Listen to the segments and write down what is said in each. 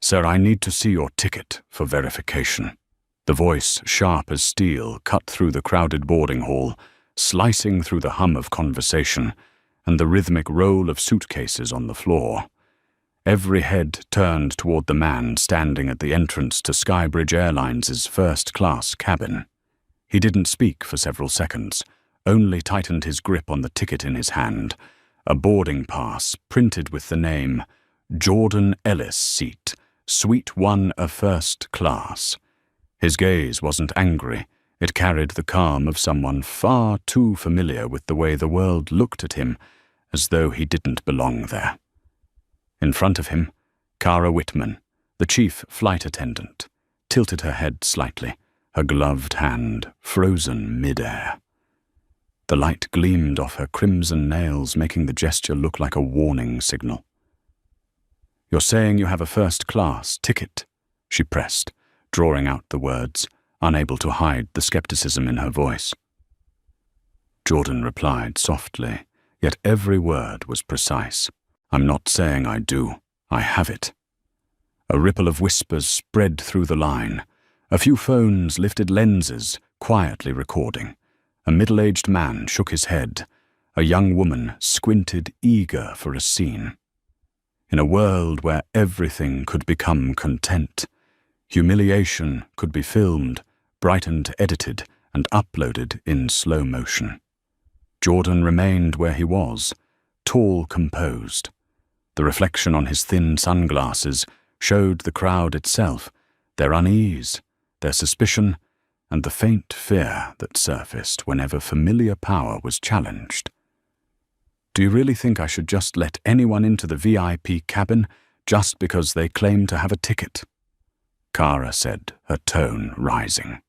"Sir, I need to see your ticket for verification." The voice, sharp as steel, cut through the crowded boarding hall, slicing through the hum of conversation and the rhythmic roll of suitcases on the floor. Every head turned toward the man standing at the entrance to Skybridge Airlines' first-class cabin. He didn't speak for several seconds, only tightened his grip on the ticket in his hand, a boarding pass printed with the name Jordan Ellis Seat, Suite 1 of First Class. His gaze wasn't angry. It carried the calm of someone far too familiar with the way the world looked at him, as though he didn't belong there. In front of him, Kara Whitman, the chief flight attendant, tilted her head slightly, her gloved hand frozen mid-air. The light gleamed off her crimson nails, making the gesture look like a warning signal. "You're saying you have a first-class ticket?" she pressed, drawing out the words, unable to hide the skepticism in her voice. Jordan replied softly, yet every word was precise. "I'm not saying I do. I have it." A ripple of whispers spread through the line. A few phones lifted lenses, quietly recording. A middle-aged man shook his head. A young woman squinted, eager for a scene. In a world where everything could become content, humiliation could be filmed, brightened, edited, and uploaded in slow motion. Jordan remained where he was, tall, composed. The reflection on his thin sunglasses showed the crowd itself, their unease, their suspicion, and the faint fear that surfaced whenever familiar power was challenged. "Do you really think I should just let anyone into the VIP cabin just because they claim to have a ticket?" Kara said, her tone rising.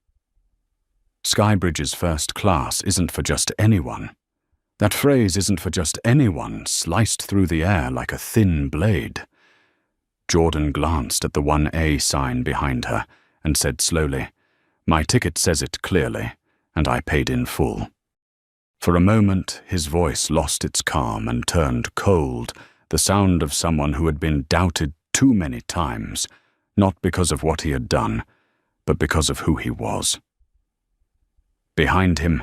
"Skybridge's first class isn't for just anyone. That phrase isn't for just anyone, sliced through the air like a thin blade." Jordan glanced at the 1A sign behind her and said slowly, "My ticket says it clearly, and I paid in full." For a moment, his voice lost its calm and turned cold, the sound of someone who had been doubted too many times, not because of what he had done, but because of who he was. Behind him,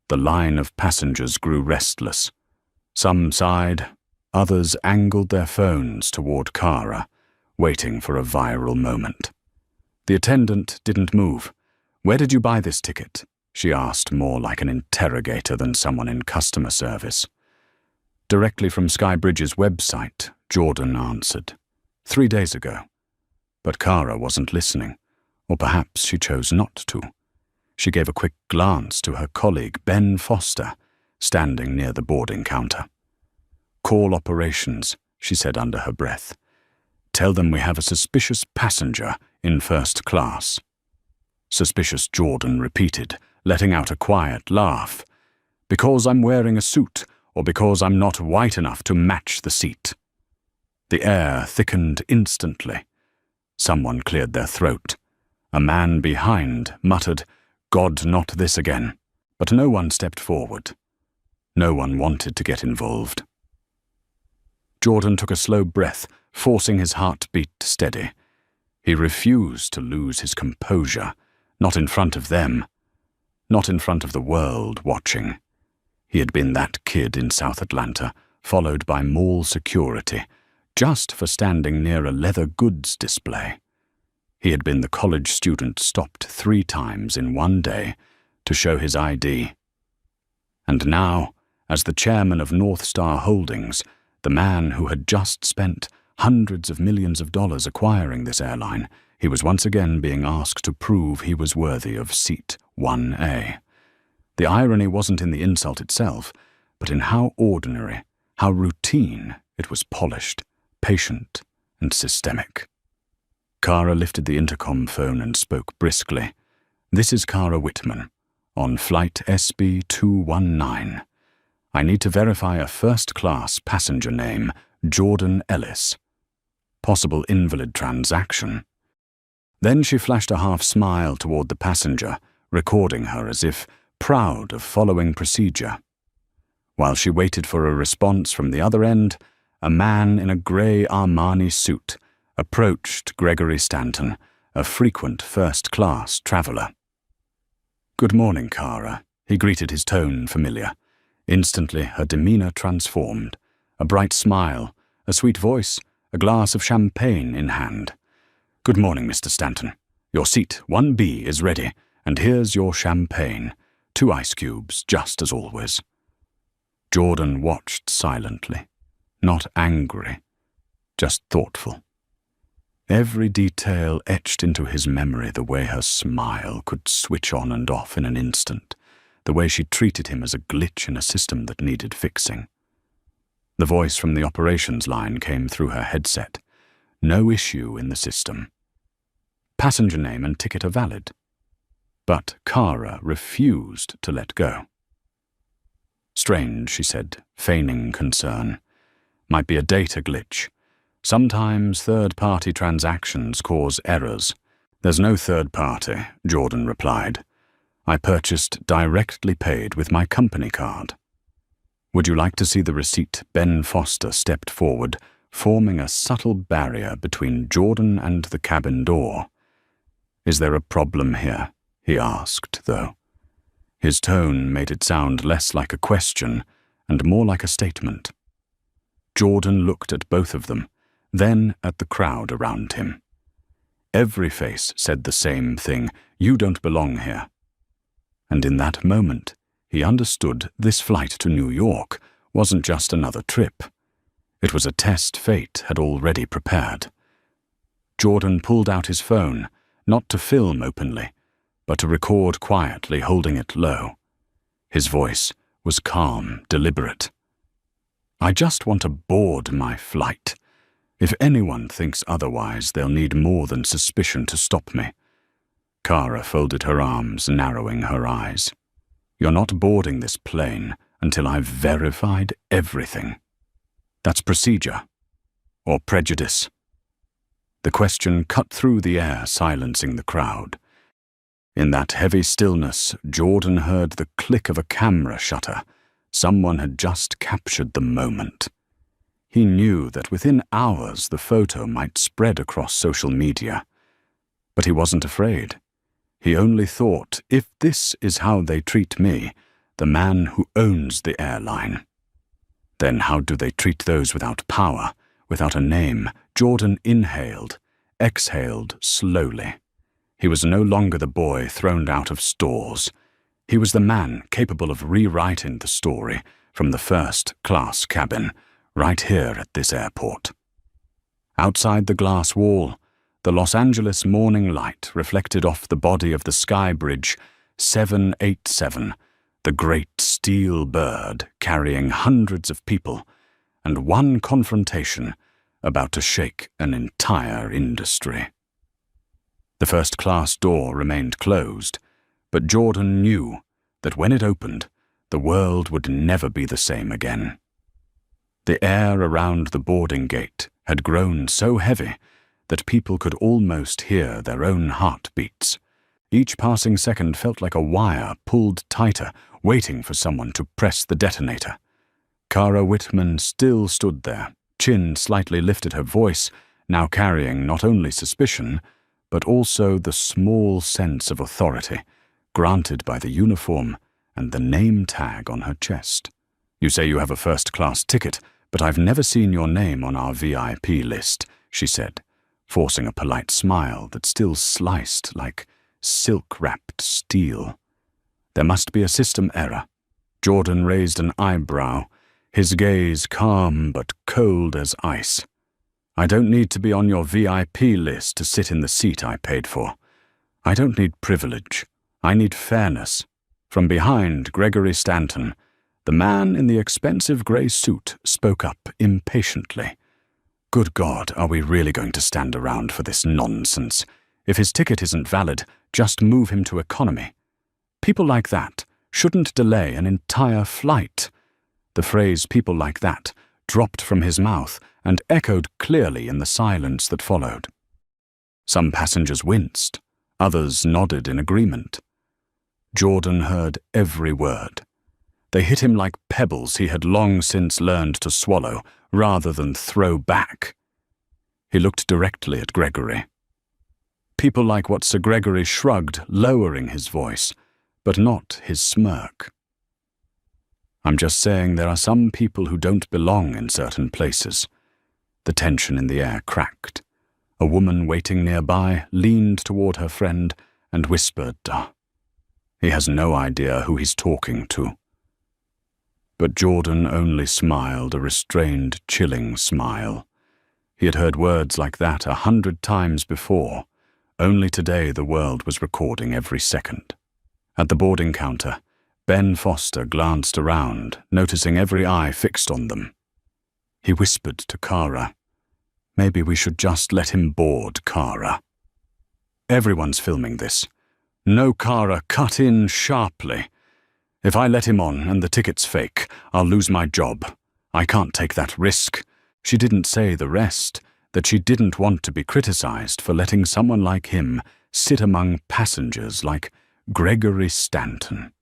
the line of passengers grew restless. Some sighed, others angled their phones toward Kara, waiting for a viral moment. The attendant didn't move. "Where did you buy this ticket?" she asked, more like an interrogator than someone in customer service. "Directly from Skybridge's website," Jordan answered. 3 days ago." But Kara wasn't listening, or perhaps she chose not to. She gave a quick glance to her colleague, Ben Foster, standing near the boarding counter. "Call operations," she said under her breath. "Tell them we have a suspicious passenger in first class." Suspicious, Jordan repeated, letting out a quiet laugh. "Because I'm wearing a suit, or because I'm not white enough to match the seat?" The air thickened instantly. Someone cleared their throat. A man behind muttered, "God, not this again." But no one stepped forward. No one wanted to get involved. Jordan took a slow breath, forcing his heartbeat steady. He refused to lose his composure, not in front of them, not in front of the world watching. He had been that kid in South Atlanta, followed by mall security, just for standing near a leather goods display. He had been the college student stopped 3 times in one day to show his ID. And now, as the chairman of North Star Holdings, the man who had just spent hundreds of millions of dollars acquiring this airline, he was once again being asked to prove he was worthy of seat 1A. The irony wasn't in the insult itself, but in how ordinary, how routine it was polished, patient, and systemic. Kara lifted the intercom phone and spoke briskly. "This is Kara Whitman, on flight SB219. I need to verify a first-class passenger name, Jordan Ellis. Possible invalid transaction." Then she flashed a half-smile toward the passenger, recording her as if proud of following procedure. While she waited for a response from the other end, a man in a grey Armani suit, approached Gregory Stanton, a frequent first-class traveller. "Good morning, Kara," he greeted, his tone familiar. Instantly, her demeanour transformed. A bright smile, a sweet voice, a glass of champagne in hand. "Good morning, Mr. Stanton. Your seat 1B is ready, and here's your champagne. 2 ice cubes, just as always." Jordan watched silently, not angry, just thoughtful. Every detail etched into his memory, the way her smile could switch on and off in an instant, the way she treated him as a glitch in a system that needed fixing. The voice from the operations line came through her headset. "No issue in the system. Passenger name and ticket are valid." But Kara refused to let go. "Strange," she said, feigning concern. "Might be a data glitch. Sometimes third-party transactions cause errors." "There's no third party," Jordan replied. "I purchased directly paid with my company card." "Would you like to see the receipt?" Ben Foster stepped forward, forming a subtle barrier between Jordan and the cabin door. "Is there a problem here?" he asked, though. His tone made it sound less like a question and more like a statement. Jordan looked at both of them, then at the crowd around him. Every face said the same thing: "You don't belong here." And in that moment, he understood this flight to New York wasn't just another trip. It was a test fate had already prepared. Jordan pulled out his phone, not to film openly, but to record quietly, holding it low. His voice was calm, deliberate. "I just want to board my flight. If anyone thinks otherwise, they'll need more than suspicion to stop me." Kara folded her arms, narrowing her eyes. "You're not boarding this plane until I've verified everything. That's procedure. Or prejudice." The question cut through the air, silencing the crowd. In that heavy stillness, Jordan heard the click of a camera shutter. Someone had just captured the moment. He knew that within hours the photo might spread across social media. But he wasn't afraid. He only thought, if this is how they treat me, the man who owns the airline, then how do they treat those without power, without a name? Jordan inhaled, exhaled slowly. He was no longer the boy thrown out of stores. He was the man capable of rewriting the story from the first-class cabin, right here at this airport. Outside the glass wall, the Los Angeles morning light reflected off the body of the sky bridge 787, the great steel bird carrying hundreds of people, and one confrontation about to shake an entire industry. The first-class door remained closed, but Jordan knew that when it opened, the world would never be the same again. The air around the boarding gate had grown so heavy that people could almost hear their own heartbeats. Each passing second felt like a wire pulled tighter, waiting for someone to press the detonator. Kara Whitman still stood there, chin slightly lifted, her voice now carrying not only suspicion, but also the small sense of authority granted by the uniform and the name tag on her chest. "You say you have a first-class ticket, but I've never seen your name on our VIP list," she said, forcing a polite smile that still sliced like silk-wrapped steel. "There must be a system error." Jordan raised an eyebrow, his gaze calm but cold as ice. "I don't need to be on your VIP list to sit in the seat I paid for. I don't need privilege. I need fairness." From behind Gregory Stanton, the man in the expensive grey suit spoke up impatiently. "Good God, are we really going to stand around for this nonsense? If his ticket isn't valid, just move him to economy. People like that shouldn't delay an entire flight." The phrase "people like that" dropped from his mouth and echoed clearly in the silence that followed. Some passengers winced, others nodded in agreement. Jordan heard every word. They hit him like pebbles he had long since learned to swallow rather than throw back. He looked directly at Gregory. People like what Sir Gregory shrugged, lowering his voice, but not his smirk. I'm just saying there are some people who don't belong in certain places. The tension in the air cracked. A woman waiting nearby leaned toward her friend and whispered, "He has no idea who he's talking to." But Jordan only smiled, a restrained, chilling smile. He had heard words like that 100 times before. Only today the world was recording every second. At the boarding counter, Ben Foster glanced around, noticing every eye fixed on them. He whispered to Kara, "Maybe we should just let him board, Kara." "Everyone's filming this." "No, Kara, cut in sharply. If I let him on and the ticket's fake, I'll lose my job. I can't take that risk." She didn't say the rest, that she didn't want to be criticized for letting someone like him sit among passengers like Gregory Stanton.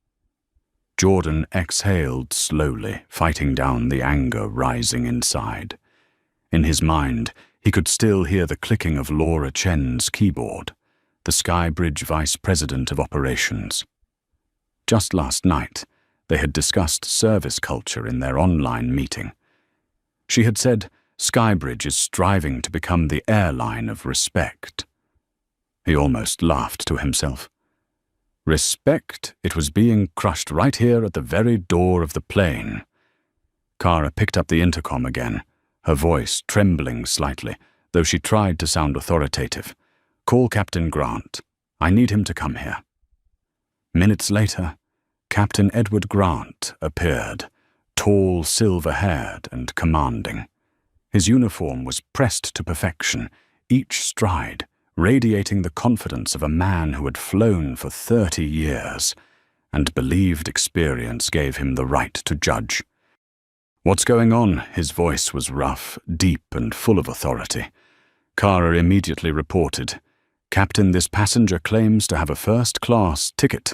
Jordan exhaled slowly, fighting down the anger rising inside. In his mind, he could still hear the clicking of Laura Chen's keyboard, the Skybridge Vice President of Operations. Just last night, they had discussed service culture in their online meeting. She had said Skybridge is striving to become the airline of respect. He almost laughed to himself. Respect, it was being crushed right here at the very door of the plane. Kara picked up the intercom again, her voice trembling slightly, though she tried to sound authoritative. "Call Captain Grant. I need him to come here." Minutes later, Captain Edward Grant appeared, tall, silver-haired and commanding. His uniform was pressed to perfection, each stride radiating the confidence of a man who had flown for 30 years, and believed experience gave him the right to judge. "What's going on?" His voice was rough, deep, and full of authority. Kara immediately reported, "Captain, this passenger claims to have a first-class ticket,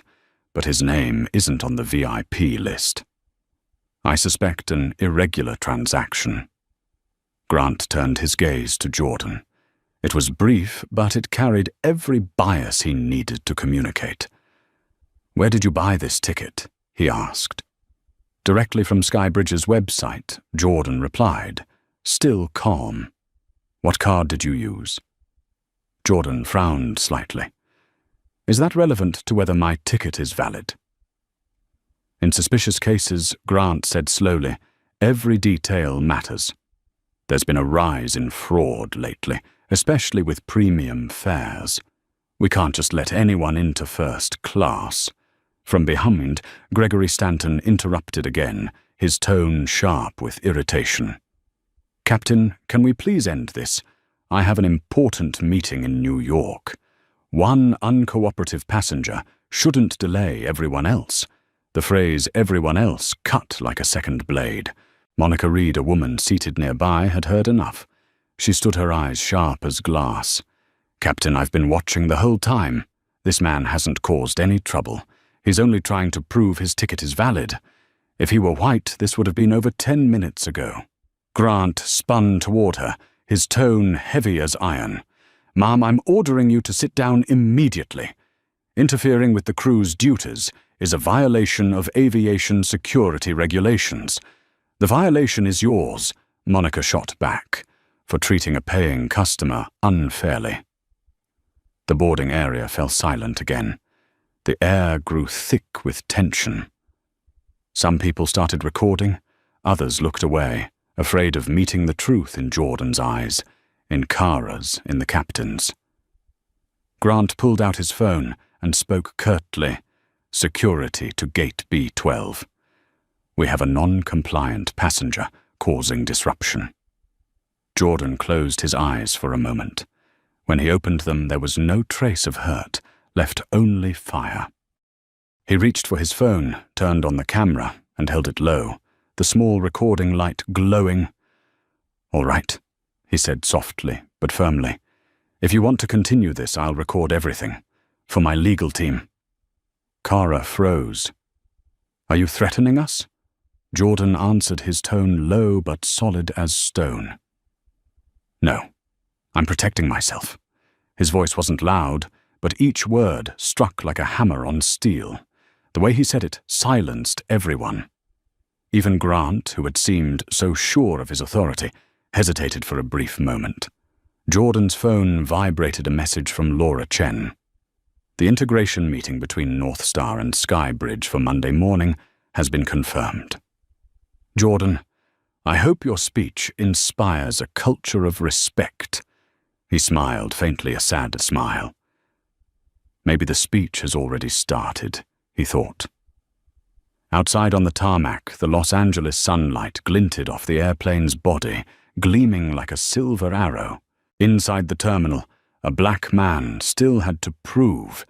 but his name isn't on the VIP list. I suspect an irregular transaction." Grant turned his gaze to Jordan. It was brief, but it carried every bias he needed to communicate. "Where did you buy this ticket?" he asked. "Directly from Skybridge's website," Jordan replied, still calm. "What card did you use?" Jordan frowned slightly. "Is that relevant to whether my ticket is valid?" "In suspicious cases," Grant said slowly, "every detail matters. There's been a rise in fraud lately, especially with premium fares. We can't just let anyone into first class." From behind, Gregory Stanton interrupted again, his tone sharp with irritation. "Captain, can we please end this? I have an important meeting in New York. One uncooperative passenger shouldn't delay everyone else." The phrase "everyone else" cut like a second blade. Monica Reed, a woman seated nearby, had heard enough. She stood, her eyes sharp as glass. "Captain, I've been watching the whole time. This man hasn't caused any trouble. He's only trying to prove his ticket is valid. If he were white, this would have been over 10 minutes ago." Grant spun toward her, his tone heavy as iron. "Ma'am, I'm ordering you to sit down immediately. Interfering with the crew's duties is a violation of aviation security regulations. The violation is yours," Monica shot back, "for treating a paying customer unfairly." The boarding area fell silent again. The air grew thick with tension. Some people started recording, others looked away, afraid of meeting the truth in Jordan's eyes, in Kara's, in the captain's. Grant pulled out his phone and spoke curtly, "Security to gate B12. We have a non-compliant passenger causing disruption." Jordan closed his eyes for a moment. When he opened them, there was no trace of hurt, left only fire. He reached for his phone, turned on the camera, and held it low, the small recording light glowing. "All right," he said softly but firmly. "If you want to continue this, I'll record everything. For my legal team." Kara froze. "Are you threatening us?" Jordan answered, his tone low but solid as stone. "No. I'm protecting myself." His voice wasn't loud, but each word struck like a hammer on steel. The way he said it silenced everyone. Even Grant, who had seemed so sure of his authority, hesitated for a brief moment. Jordan's phone vibrated a message from Laura Chen. The integration meeting between North Star and Skybridge for Monday morning has been confirmed. "Jordan, I hope your speech inspires a culture of respect." He smiled, faintly a sad smile. Maybe the speech has already started, he thought. Outside on the tarmac, the Los Angeles sunlight glinted off the airplane's body, gleaming like a silver arrow. Inside the terminal, a black man still had to prove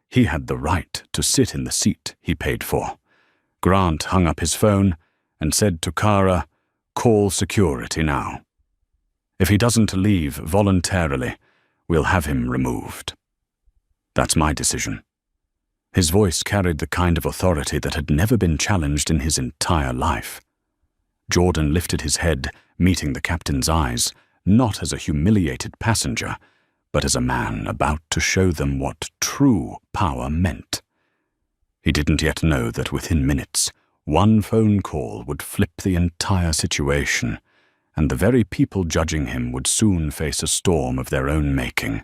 he had the right to sit in the seat he paid for. Grant hung up his phone and said to Kara, "Call security now. If he doesn't leave voluntarily, we'll have him removed. That's my decision." His voice carried the kind of authority that had never been challenged in his entire life. Jordan lifted his head, meeting the captain's eyes, not as a humiliated passenger, but as a man about to show them what true power meant. He didn't yet know that within minutes, one phone call would flip the entire situation, and the very people judging him would soon face a storm of their own making.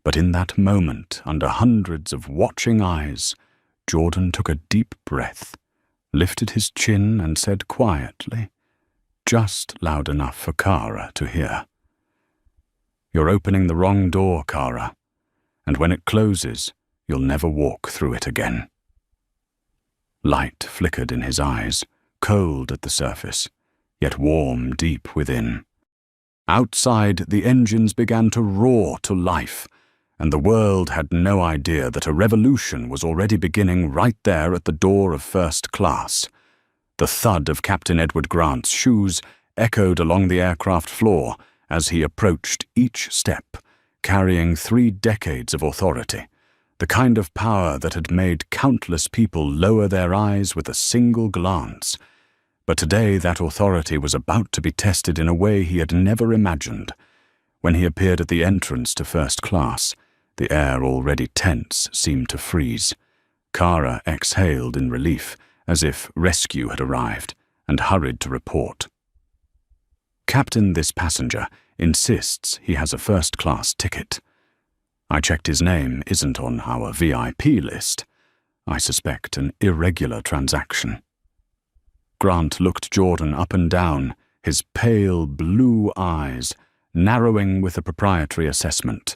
But in that moment, under hundreds of watching eyes, Jordan took a deep breath, lifted his chin and said quietly, just loud enough for Kara to hear, "You're opening the wrong door, Kara, and when it closes, you'll never walk through it again." Light flickered in his eyes, cold at the surface, yet warm deep within. Outside, the engines began to roar to life, and the world had no idea that a revolution was already beginning right there at the door of first class. The thud of Captain Edward Grant's shoes echoed along the aircraft floor as he approached each step, carrying 3 decades of authority, the kind of power that had made countless people lower their eyes with a single glance. But today that authority was about to be tested in a way he had never imagined. When he appeared at the entrance to first class, the air already tense seemed to freeze. Kara exhaled in relief, as if rescue had arrived, and hurried to report. "Captain, this passenger insists he has a first-class ticket. I checked his name isn't on our VIP list. I suspect an irregular transaction." Grant looked Jordan up and down, his pale blue eyes narrowing with a proprietary assessment,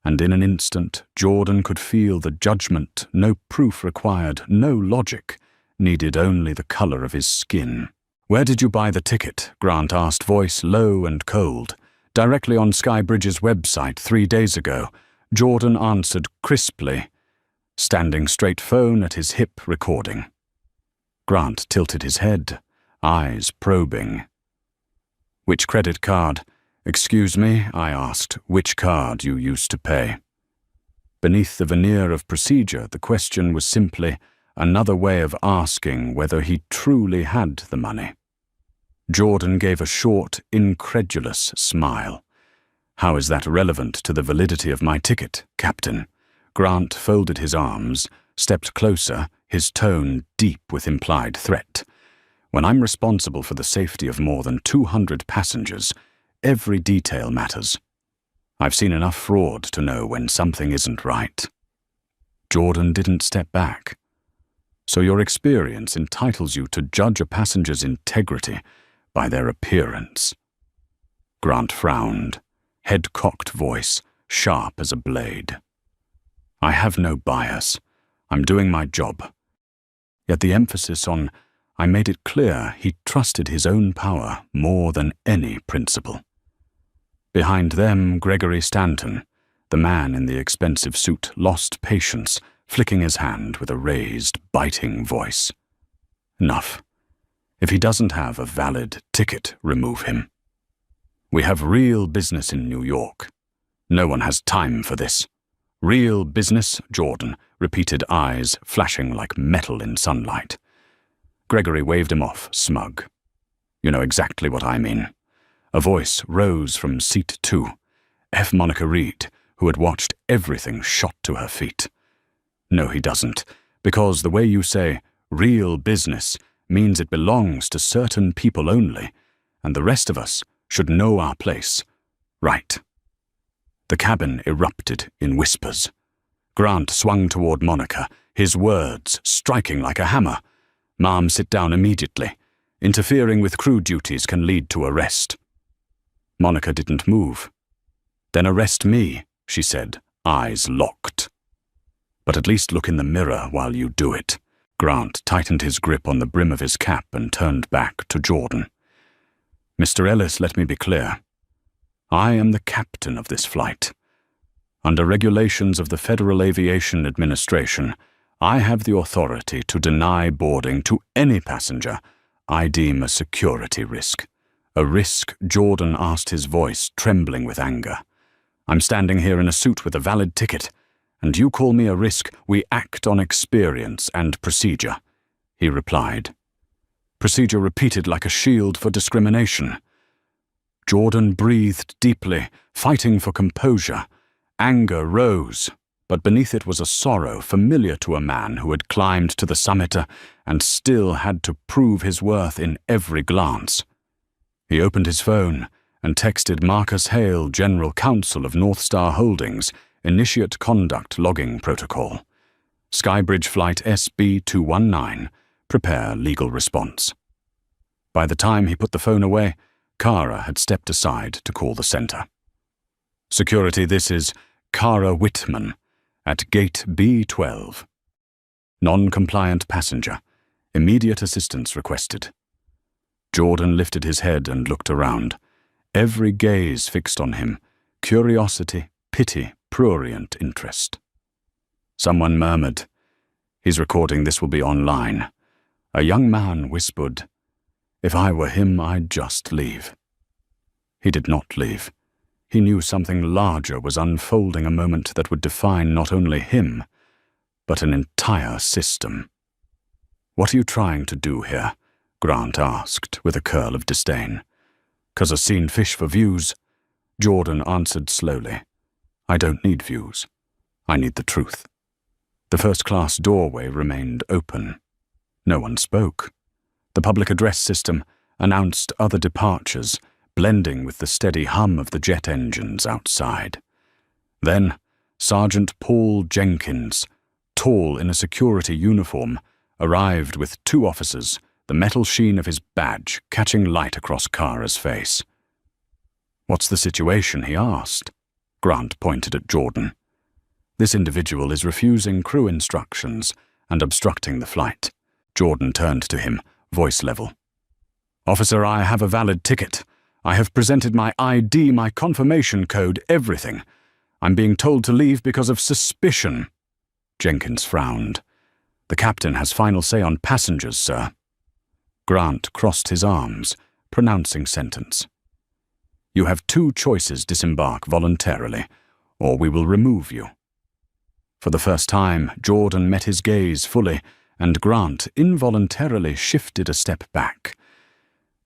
and in an instant Jordan could feel the judgment, no proof required, no logic, needed only the color of his skin. "Where did you buy the ticket?" Grant asked, voice low and cold. "Directly on Skybridge's website 3 days ago." Jordan answered crisply, standing straight, phone at his hip, recording. Grant tilted his head, eyes probing. "Which credit card?" "Excuse me," I asked, "which card you used to pay?" Beneath the veneer of procedure, the question was simply another way of asking whether he truly had the money. Jordan gave a short, incredulous smile. "How is that relevant to the validity of my ticket, Captain?" Grant folded his arms, stepped closer, his tone deep with implied threat. "When I'm responsible for the safety of more than 200 passengers, every detail matters. I've seen enough fraud to know when something isn't right." Jordan didn't step back. "So your experience entitles you to judge a passenger's integrity by their appearance?" Grant frowned, head-cocked voice, sharp as a blade. "I have no bias. I'm doing my job." Yet the emphasis on "I made it clear" he trusted his own power more than any principle. Behind them, Gregory Stanton, the man in the expensive suit, lost patience, flicking his hand with a raised, biting voice. "Enough. If he doesn't have a valid ticket, remove him. We have real business in New York. No one has time for this." "Real business," Jordan repeated, eyes flashing like metal in sunlight. Gregory waved him off, smug. "You know exactly what I mean." A voice rose from seat 2. F. Monica Reed, who had watched everything shot to her feet. No, he doesn't, because the way you say real business means it belongs to certain people only, and the rest of us should know our place. Right. The cabin erupted in whispers. Grant swung toward Monica, his words striking like a hammer. "Ma'am, sit down immediately. Interfering with crew duties can lead to arrest." Monica didn't move. "Then arrest me," she said, eyes locked. "But at least look in the mirror while you do it." Grant tightened his grip on the brim of his cap and turned back to Jordan. "Mr. Ellis, let me be clear. I am the captain of this flight. Under regulations of the Federal Aviation Administration, I have the authority to deny boarding to any passenger I deem a security risk. A risk," Jordan asked, his voice trembling with anger. "I'm standing here in a suit with a valid ticket, and you call me a risk? We act on experience and procedure," he replied. "Procedure repeated like a shield for discrimination." Jordan breathed deeply, fighting for composure. Anger rose, but beneath it was a sorrow familiar to a man who had climbed to the summit and still had to prove his worth in every glance. He opened his phone and texted Marcus Hale, General Counsel of North Star Holdings, Initiate Conduct Logging Protocol. Skybridge Flight SB219, prepare legal response. By the time he put the phone away, Kara had stepped aside to call the center. "Security, this is Kara Whitman at gate B12. Non-compliant passenger. Immediate assistance requested." Jordan lifted his head and looked around, every gaze fixed on him, curiosity, pity, prurient interest. Someone murmured, "He's recording, this will be online." A young man whispered, "If I were him, I'd just leave." He did not leave. He knew something larger was unfolding, a moment that would define not only him, but an entire system. "What are you trying to do here?" Grant asked with a curl of disdain. "'Cause I seen fish for views." Jordan answered slowly, "I don't need views. I need the truth." The first-class doorway remained open. No one spoke. The public address system announced other departures, blending with the steady hum of the jet engines outside. Then, Sergeant Paul Jenkins, tall in a security uniform, arrived with 2 officers, the metal sheen of his badge catching light across Kara's face. "What's the situation?" he asked. Grant pointed at Jordan. "This individual is refusing crew instructions and obstructing the flight." Jordan turned to him, voice level. "Officer, I have a valid ticket. I have presented my ID, my confirmation code, everything. I'm being told to leave because of suspicion." Jenkins frowned. "The captain has final say on passengers, sir." Grant crossed his arms, pronouncing sentence. "You have 2 choices: disembark voluntarily, or we will remove you." For the first time, Jordan met his gaze fully, and Grant involuntarily shifted a step back.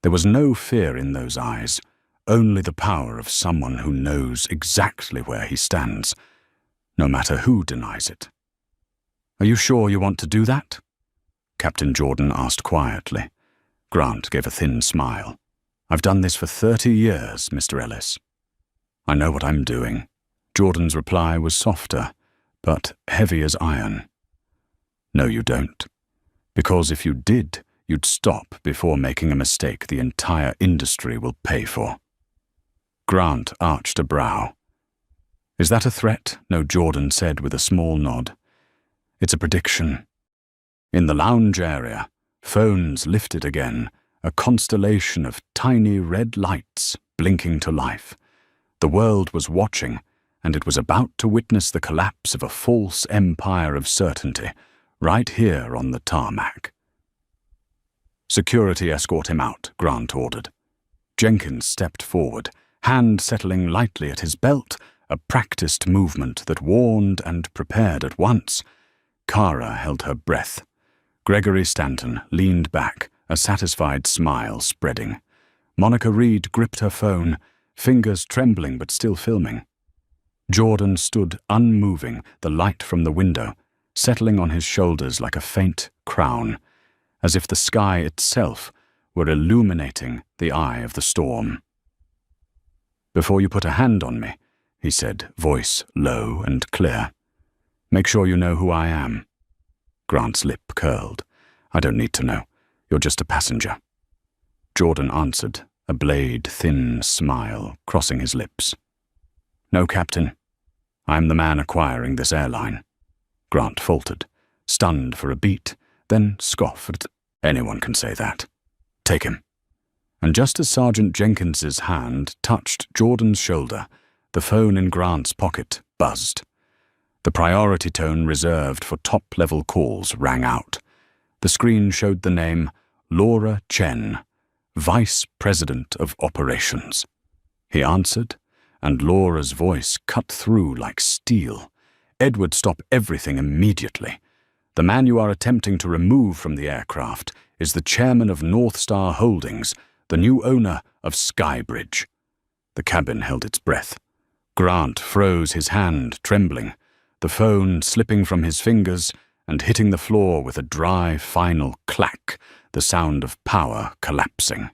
There was no fear in those eyes, only the power of someone who knows exactly where he stands, no matter who denies it. "Are you sure you want to do that?" Captain Jordan asked quietly. Grant gave a thin smile. "I've done this for 30 years, Mr. Ellis. I know what I'm doing." Jordan's reply was softer, but heavy as iron. "No, you don't. Because if you did, you'd stop before making a mistake the entire industry will pay for." Grant arched a brow. "Is that a threat?" No, Jordan said with a small nod. "It's a prediction." In the lounge area, phones lifted again, a constellation of tiny red lights blinking to life. The world was watching, and it was about to witness the collapse of a false empire of certainty, right here on the tarmac. "Security escort him out," Grant ordered. Jenkins stepped forward, hand settling lightly at his belt, a practiced movement that warned and prepared at once. Kara held her breath. Gregory Stanton leaned back, a satisfied smile spreading. Monica Reed gripped her phone, fingers trembling but still filming. Jordan stood unmoving, the light from the window settling on his shoulders like a faint crown, as if the sky itself were illuminating the eye of the storm. "Before you put a hand on me," he said, voice low and clear, "make sure you know who I am." Grant's lip curled. "I don't need to know. You're just a passenger." Jordan answered, a blade-thin smile crossing his lips. "No, Captain. I'm the man acquiring this airline." Grant faltered, stunned for a beat, then scoffed. "Anyone can say that. Take him." And just as Sergeant Jenkins's hand touched Jordan's shoulder, the phone in Grant's pocket buzzed. The priority tone reserved for top-level calls rang out. The screen showed the name Laura Chen, Vice President of Operations. He answered, and Laura's voice cut through like steel. "Edward, stop everything immediately. The man you are attempting to remove from the aircraft is the chairman of North Star Holdings, the new owner of Skybridge." The cabin held its breath. Grant froze, his hand trembling, the phone slipping from his fingers and hitting the floor with a dry, final clack, the sound of power collapsing.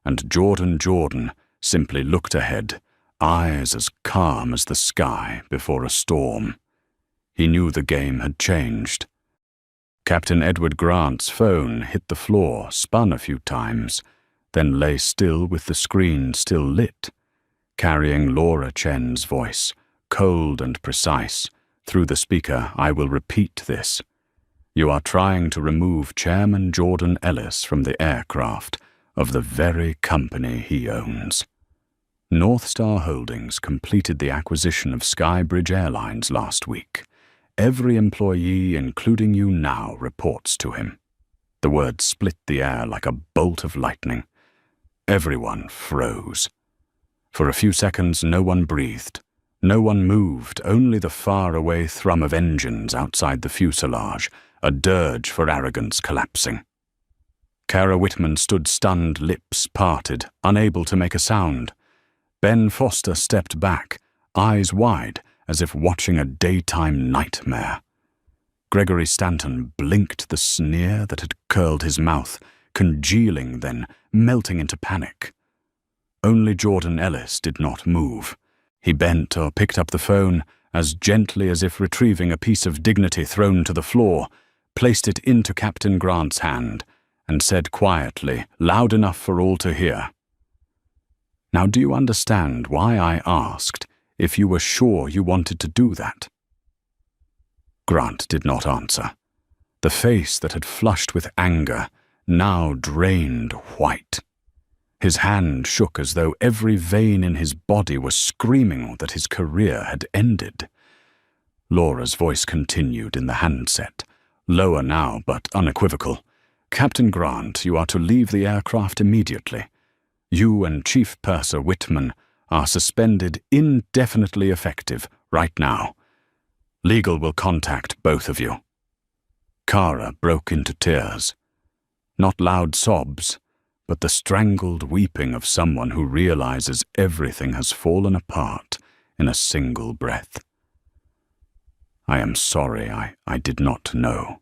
And Jordan simply looked ahead, eyes as calm as the sky before a storm. He knew the game had changed. Captain Edward Grant's phone hit the floor, spun a few times, then lay still with the screen still lit, carrying Laura Chen's voice, cold and precise, through the speaker. "I will repeat this. You are trying to remove Chairman Jordan Ellis from the aircraft of the very company he owns. North Star Holdings completed the acquisition of Skybridge Airlines last week. Every employee, including you now, reports to him." The words split the air like a bolt of lightning. Everyone froze. For a few seconds, no one breathed. No one moved, only the far-away thrum of engines outside the fuselage, a dirge for arrogance collapsing. Kara Whitman stood stunned, lips parted, unable to make a sound. Ben Foster stepped back, eyes wide, as if watching a daytime nightmare. Gregory Stanton blinked, the sneer that had curled his mouth, congealing, then melting into panic. Only Jordan Ellis did not move. He bent or picked up the phone, as gently as if retrieving a piece of dignity thrown to the floor, placed it into Captain Grant's hand, and said quietly, loud enough for all to hear, "Now do you understand why I asked if you were sure you wanted to do that?" Grant did not answer. The face that had flushed with anger now drained white. His hand shook as though every vein in his body was screaming that his career had ended. Laura's voice continued in the handset, lower now but unequivocal. "Captain Grant, you are to leave the aircraft immediately. You and Chief Purser Whitman are suspended indefinitely effective right now. Legal will contact both of you." Kara broke into tears. Not loud sobs, but the strangled weeping of someone who realizes everything has fallen apart in a single breath. "I am sorry, I did not know,"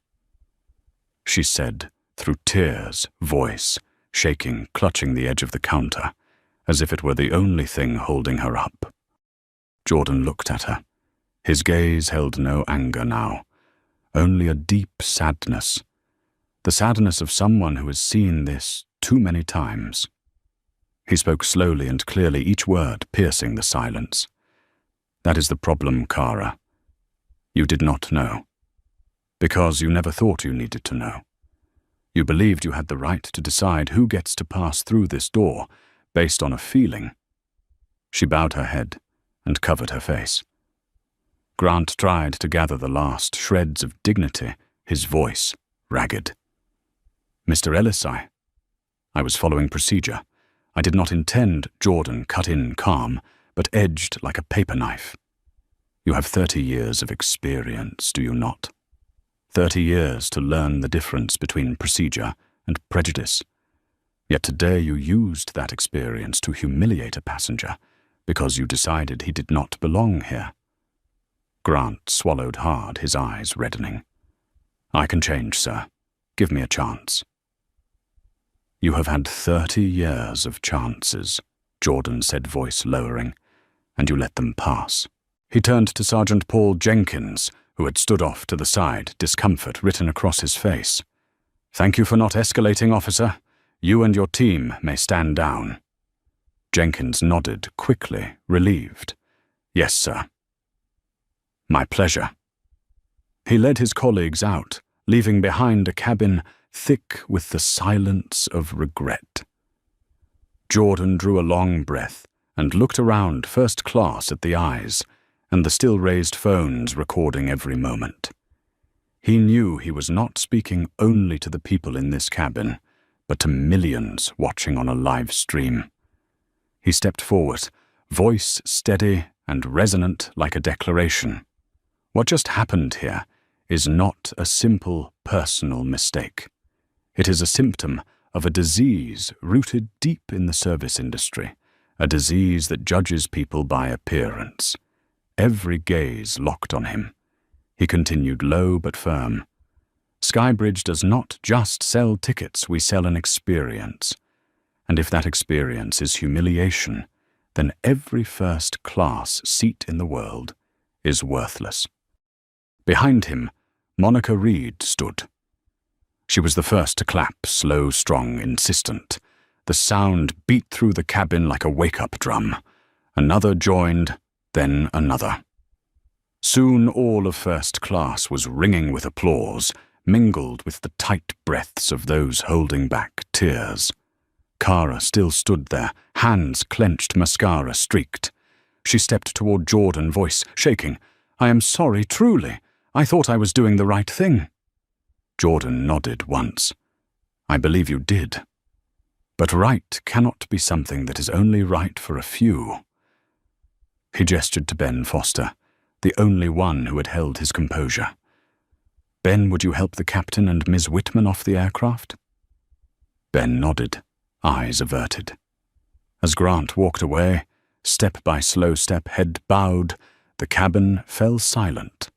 she said through tears, voice shaking, clutching the edge of the counter, as if it were the only thing holding her up. Jordan looked at her. His gaze held no anger now, only a deep sadness, the sadness of someone who has seen this too many times. He spoke slowly and clearly, each word piercing the silence. "That is the problem, Kara. You did not know. Because you never thought you needed to know. You believed you had the right to decide who gets to pass through this door based on a feeling." She bowed her head and covered her face. Grant tried to gather the last shreds of dignity, his voice ragged. "Mr. Ellis, I was following procedure. I did not intend," Jordan cut in calm, but edged like a paper knife. "You have 30 years of experience, do you not? 30 years to learn the difference between procedure and prejudice. Yet today you used that experience to humiliate a passenger because you decided he did not belong here. Grant swallowed hard, his eyes reddening. "I can change, sir. Give me a chance." "You have had 30 years of chances," Jordan said, voice lowering, "and you let them pass." He turned to Sergeant Paul Jenkins, who had stood off to the side, discomfort written across his face. "Thank you for not escalating, officer. You and your team may stand down." Jenkins nodded quickly, relieved. "Yes, sir." "My pleasure." He led his colleagues out, leaving behind a cabin thick with the silence of regret. Jordan drew a long breath and looked around first class at the eyes and the still-raised phones recording every moment. He knew he was not speaking only to the people in this cabin, but to millions watching on a live stream. He stepped forward, voice steady and resonant like a declaration. What just happened here is not a simple personal mistake. It is a symptom of a disease rooted deep in the service industry, a disease that judges people by appearance. Every gaze locked on him. He continued low but firm. "Skybridge does not just sell tickets, we sell an experience. And if that experience is humiliation, then every first-class seat in the world is worthless." Behind him, Monica Reed stood. She was the first to clap, slow, strong, insistent. The sound beat through the cabin like a wake-up drum. Another joined, then another. Soon all of first class was ringing with applause, mingled with the tight breaths of those holding back tears. Kara still stood there, hands clenched, mascara streaked. She stepped toward Jordan, voice shaking. "I am sorry, truly. I thought I was doing the right thing." Jordan nodded once. "I believe you did. But right cannot be something that is only right for a few." He gestured to Ben Foster, the only one who had held his composure. "Ben, would you help the captain and Ms. Whitman off the aircraft?" Ben nodded, eyes averted. As Grant walked away, step by slow step, head bowed, the cabin fell silent.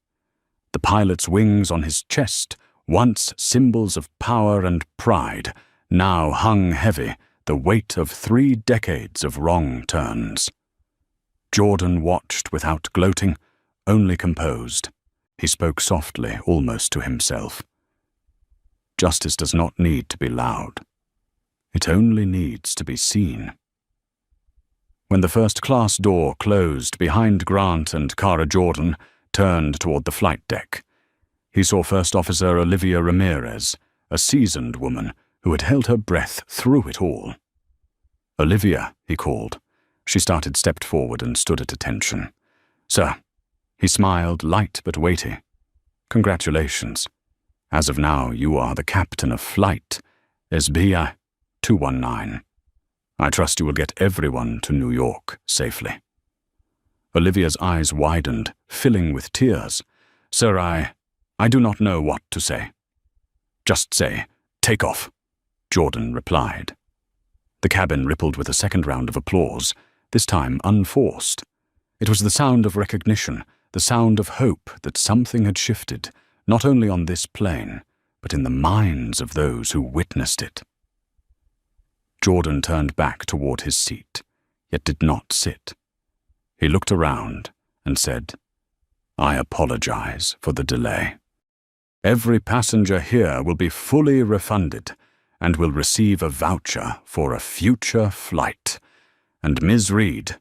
The pilot's wings on his chest, once symbols of power and pride, now hung heavy, the weight of 3 decades of wrong turns. Jordan watched without gloating, only composed. He spoke softly, almost to himself. "Justice does not need to be loud. It only needs to be seen." When the first-class door closed behind Grant and Kara, Jordan turned toward the flight deck. He saw First Officer Olivia Ramirez, a seasoned woman who had held her breath through it all. "Olivia," he called. She stepped forward and stood at attention. "Sir." He smiled, light but weighty. "Congratulations. As of now, you are the captain of flight, SBI 219. I trust you will get everyone to New York safely." Olivia's eyes widened, filling with tears. "Sir, I do not know what to say." "Just say, 'Take off,'" Jordan replied. The cabin rippled with a second round of applause, this time unforced. It was the sound of recognition, the sound of hope that something had shifted, not only on this plane, but in the minds of those who witnessed it. Jordan turned back toward his seat, yet did not sit. He looked around and said, "I apologize for the delay. Every passenger here will be fully refunded and will receive a voucher for a future flight. And Ms. Reed,"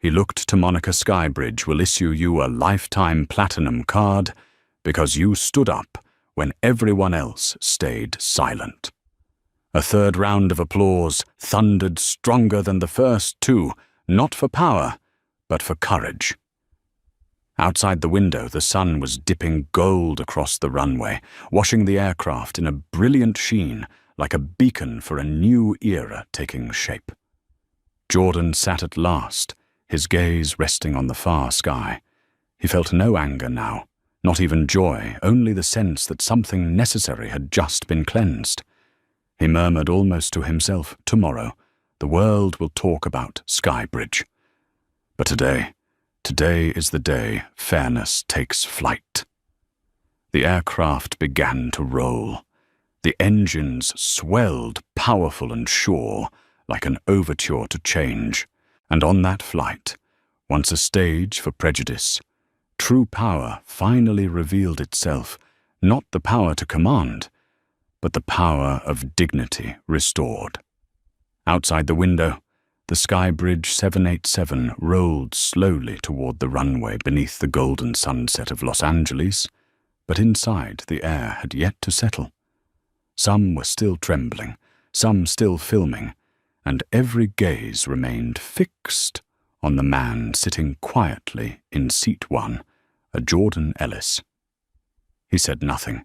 he looked to Monica Skybridge, "will issue you a lifetime platinum card because you stood up when everyone else stayed silent." A third round of applause thundered stronger than the first two, not for power, but for courage. Outside the window, the sun was dipping gold across the runway, washing the aircraft in a brilliant sheen, like a beacon for a new era taking shape. Jordan sat at last, his gaze resting on the far sky. He felt no anger now, not even joy, only the sense that something necessary had just been cleansed. He murmured almost to himself, "Tomorrow, the world will talk about Skybridge. But today Today is the day fairness takes flight. The aircraft began to roll. The engines swelled, powerful and sure, like an overture to change. And on that flight, once a stage for prejudice, true power finally revealed itself, not the power to command, but the power of dignity restored. Outside the window, the Skybridge 787 rolled slowly toward the runway beneath the golden sunset of Los Angeles, but inside the air had yet to settle. Some were still trembling, some still filming, and every gaze remained fixed on the man sitting quietly in seat 1, a Jordan Ellis. He said nothing.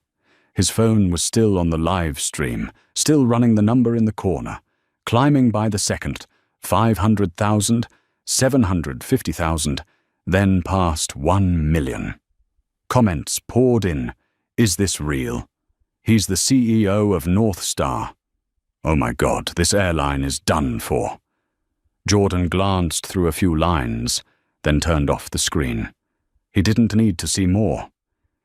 His phone was still on the live stream, still running the number in the corner, climbing by the second, 500,000, 750,000, then past 1 million. Comments poured in. Is this real? He's the CEO of North Star. Oh my God, this airline is done for. Jordan glanced through a few lines, then turned off the screen. He didn't need to see more.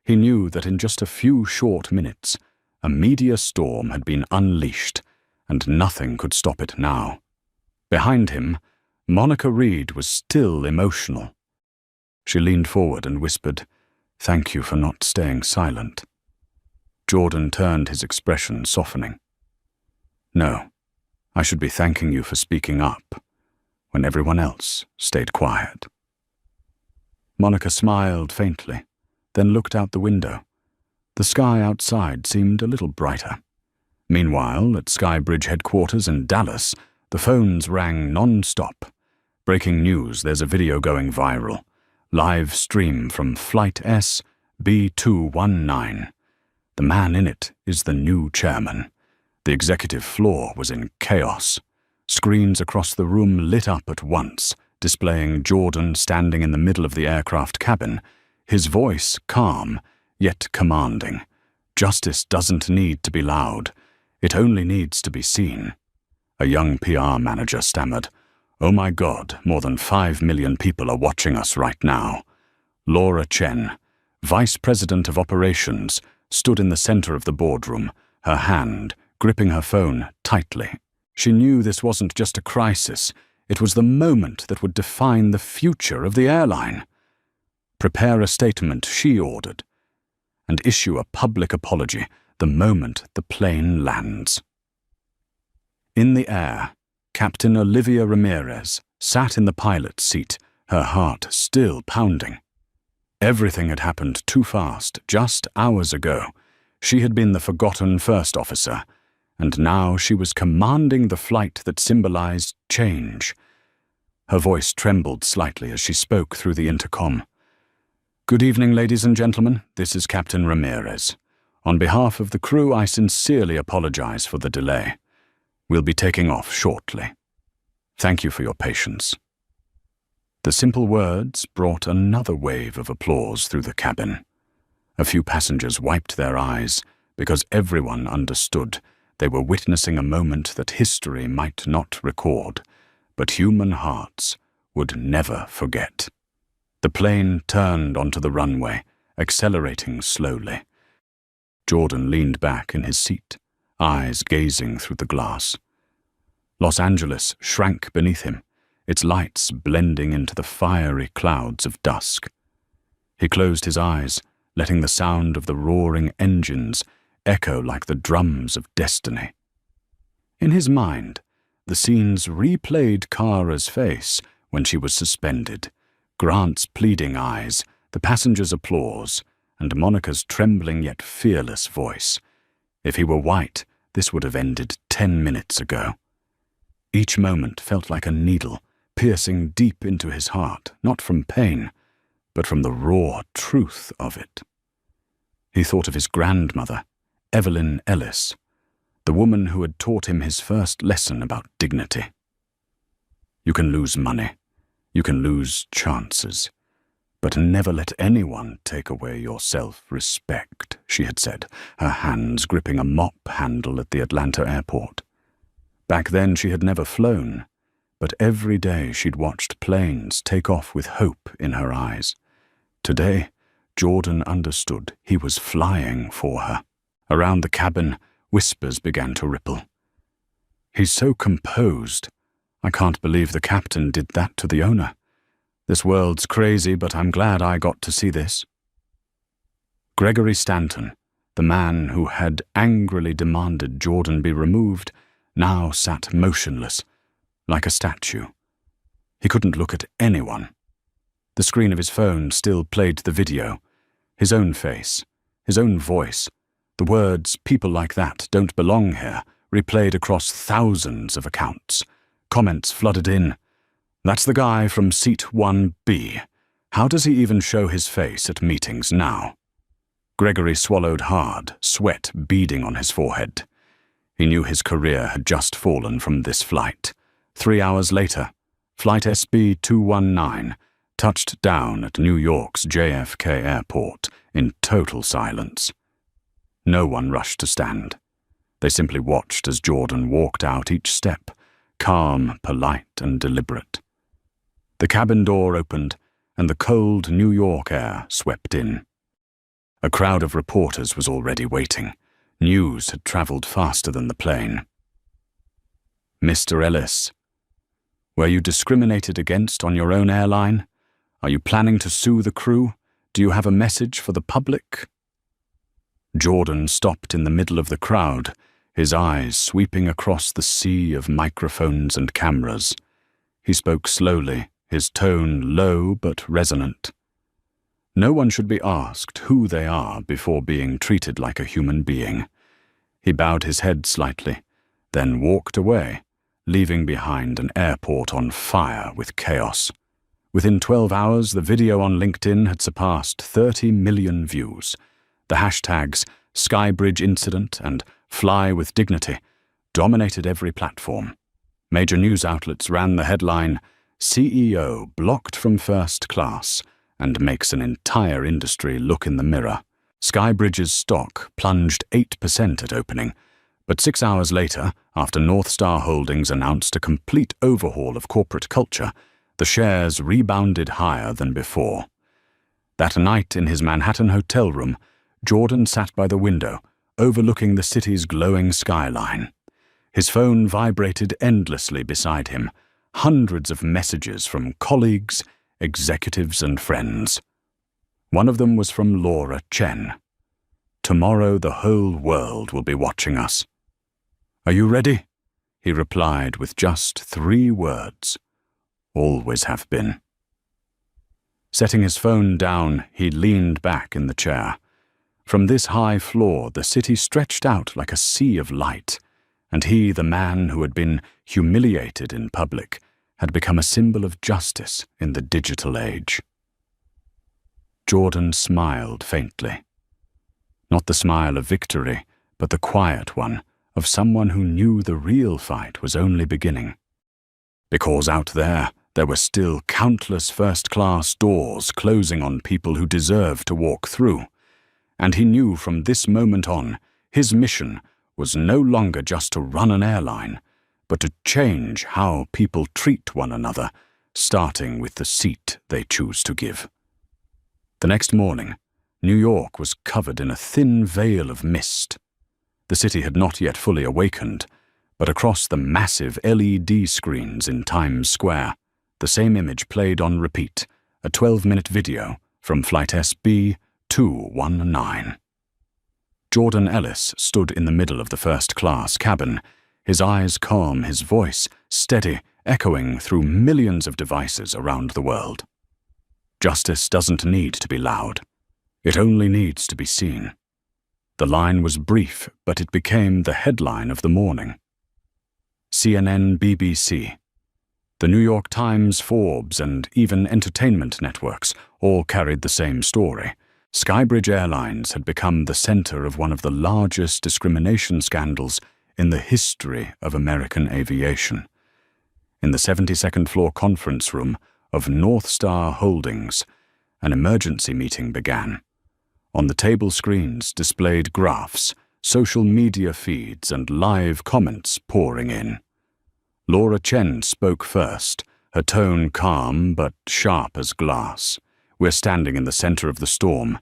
He knew that in just a few short minutes, a media storm had been unleashed, and nothing could stop it now. Behind him, Monica Reed was still emotional. She leaned forward and whispered, "Thank you for not staying silent." Jordan turned, his expression softening. "No, I should be thanking you for speaking up when everyone else stayed quiet." Monica smiled faintly, then looked out the window. The sky outside seemed a little brighter. Meanwhile, at Skybridge headquarters in Dallas, the phones rang non-stop. Breaking news, there's a video going viral. Live stream from Flight S B219. The man in it is the new chairman. The executive floor was in chaos. Screens across the room lit up at once, displaying Jordan standing in the middle of the aircraft cabin, his voice calm, yet commanding. Justice doesn't need to be loud. It only needs to be seen. A young PR manager stammered, "Oh my God, more than 5 million people are watching us right now." Laura Chen, Vice President of Operations, stood in the center of the boardroom, her hand gripping her phone tightly. She knew this wasn't just a crisis, it was the moment that would define the future of the airline. Prepare a statement, she ordered, and issue a public apology the moment the plane lands. In the air, Captain Olivia Ramirez sat in the pilot's seat, her heart still pounding. Everything had happened too fast just hours ago. She had been the forgotten first officer, and now she was commanding the flight that symbolized change. Her voice trembled slightly as she spoke through the intercom. "Good evening, ladies and gentlemen. This is Captain Ramirez. On behalf of the crew, I sincerely apologize for the delay. We'll be taking off shortly. Thank you for your patience." The simple words brought another wave of applause through the cabin. A few passengers wiped their eyes because everyone understood they were witnessing a moment that history might not record, but human hearts would never forget. The plane turned onto the runway, accelerating slowly. Jordan leaned back in his seat, eyes gazing through the glass. Los Angeles shrank beneath him, its lights blending into the fiery clouds of dusk. He closed his eyes, letting the sound of the roaring engines echo like the drums of destiny. In his mind, the scenes replayed Kara's face when she was suspended, Grant's pleading eyes, the passengers' applause, and Monica's trembling yet fearless voice. If he were white, this would have ended 10 minutes ago. Each moment felt like a needle, piercing deep into his heart, not from pain, but from the raw truth of it. He thought of his grandmother, Evelyn Ellis, the woman who had taught him his first lesson about dignity. You can lose money, you can lose chances, but never let anyone take away your self-respect, she had said, her hands gripping a mop handle at the Atlanta airport. Back then she had never flown, but every day she'd watched planes take off with hope in her eyes. Today, Jordan understood he was flying for her. Around the cabin, whispers began to ripple. "He's so composed. I can't believe the captain did that to the owner. This world's crazy, but I'm glad I got to see this." Gregory Stanton, the man who had angrily demanded Jordan be removed, now sat motionless, like a statue. He couldn't look at anyone. The screen of his phone still played the video. His own face, his own voice, the words "people like that don't belong here" replayed across thousands of accounts. Comments flooded in. "That's the guy from seat 1B. How does he even show his face at meetings now?" Gregory swallowed hard, sweat beading on his forehead. He knew his career had just fallen from this flight. 3 hours later, Flight SB219 touched down at New York's JFK Airport in total silence. No one rushed to stand. They simply watched as Jordan walked out each step, calm, polite, and deliberate. The cabin door opened, and the cold New York air swept in. A crowd of reporters was already waiting. News had traveled faster than the plane. "Mr. Ellis, were you discriminated against on your own airline? Are you planning to sue the crew? Do you have a message for the public?" Jordan stopped in the middle of the crowd, his eyes sweeping across the sea of microphones and cameras. He spoke slowly, his tone low but resonant. No one should be asked who they are before being treated like a human being. He bowed his head slightly, then walked away, leaving behind an airport on fire with chaos. Within 12 hours, the video on LinkedIn had surpassed 30 million views. The hashtags Skybridge Incident and Fly with Dignity dominated every platform. Major news outlets ran the headline, "CEO blocked from first class and makes an entire industry look in the mirror." Skybridge's stock plunged 8% at opening, but 6 hours later, after North Star Holdings announced a complete overhaul of corporate culture, the shares rebounded higher than before. That night in his Manhattan hotel room, Jordan sat by the window, overlooking the city's glowing skyline. His phone vibrated endlessly beside him, hundreds of messages from colleagues, executives, and friends. One of them was from Laura Chen. "Tomorrow the whole world will be watching us." "Are you ready?" he replied with just 3 words. "Always have been." Setting his phone down, he leaned back in the chair. From this high floor, the city stretched out like a sea of light, and he, the man who had been humiliated in public, had become a symbol of justice in the digital age. Jordan smiled faintly. Not the smile of victory, but the quiet one of someone who knew the real fight was only beginning. Because out there were still countless first-class doors closing on people who deserved to walk through. And he knew from this moment on, his mission was no longer just to run an airline, but to change how people treat one another, starting with the seat they choose to give. The next morning, New York was covered in a thin veil of mist. The city had not yet fully awakened, but across the massive LED screens in Times Square, the same image played on repeat, a 12-minute video from Flight SB219. Jordan Ellis stood in the middle of the first-class cabin, his eyes calm, his voice steady, echoing through millions of devices around the world. Justice doesn't need to be loud. It only needs to be seen. The line was brief, but it became the headline of the morning. CNN, BBC, the New York Times, Forbes, and even entertainment networks all carried the same story. Skybridge Airlines had become the center of one of the largest discrimination scandals in the history of American aviation. In the 72nd floor conference room of North Star Holdings, an emergency meeting began. On the table screens displayed graphs, social media feeds, and live comments pouring in. Laura Chen spoke first, her tone calm but sharp as glass. "We're standing in the center of the storm,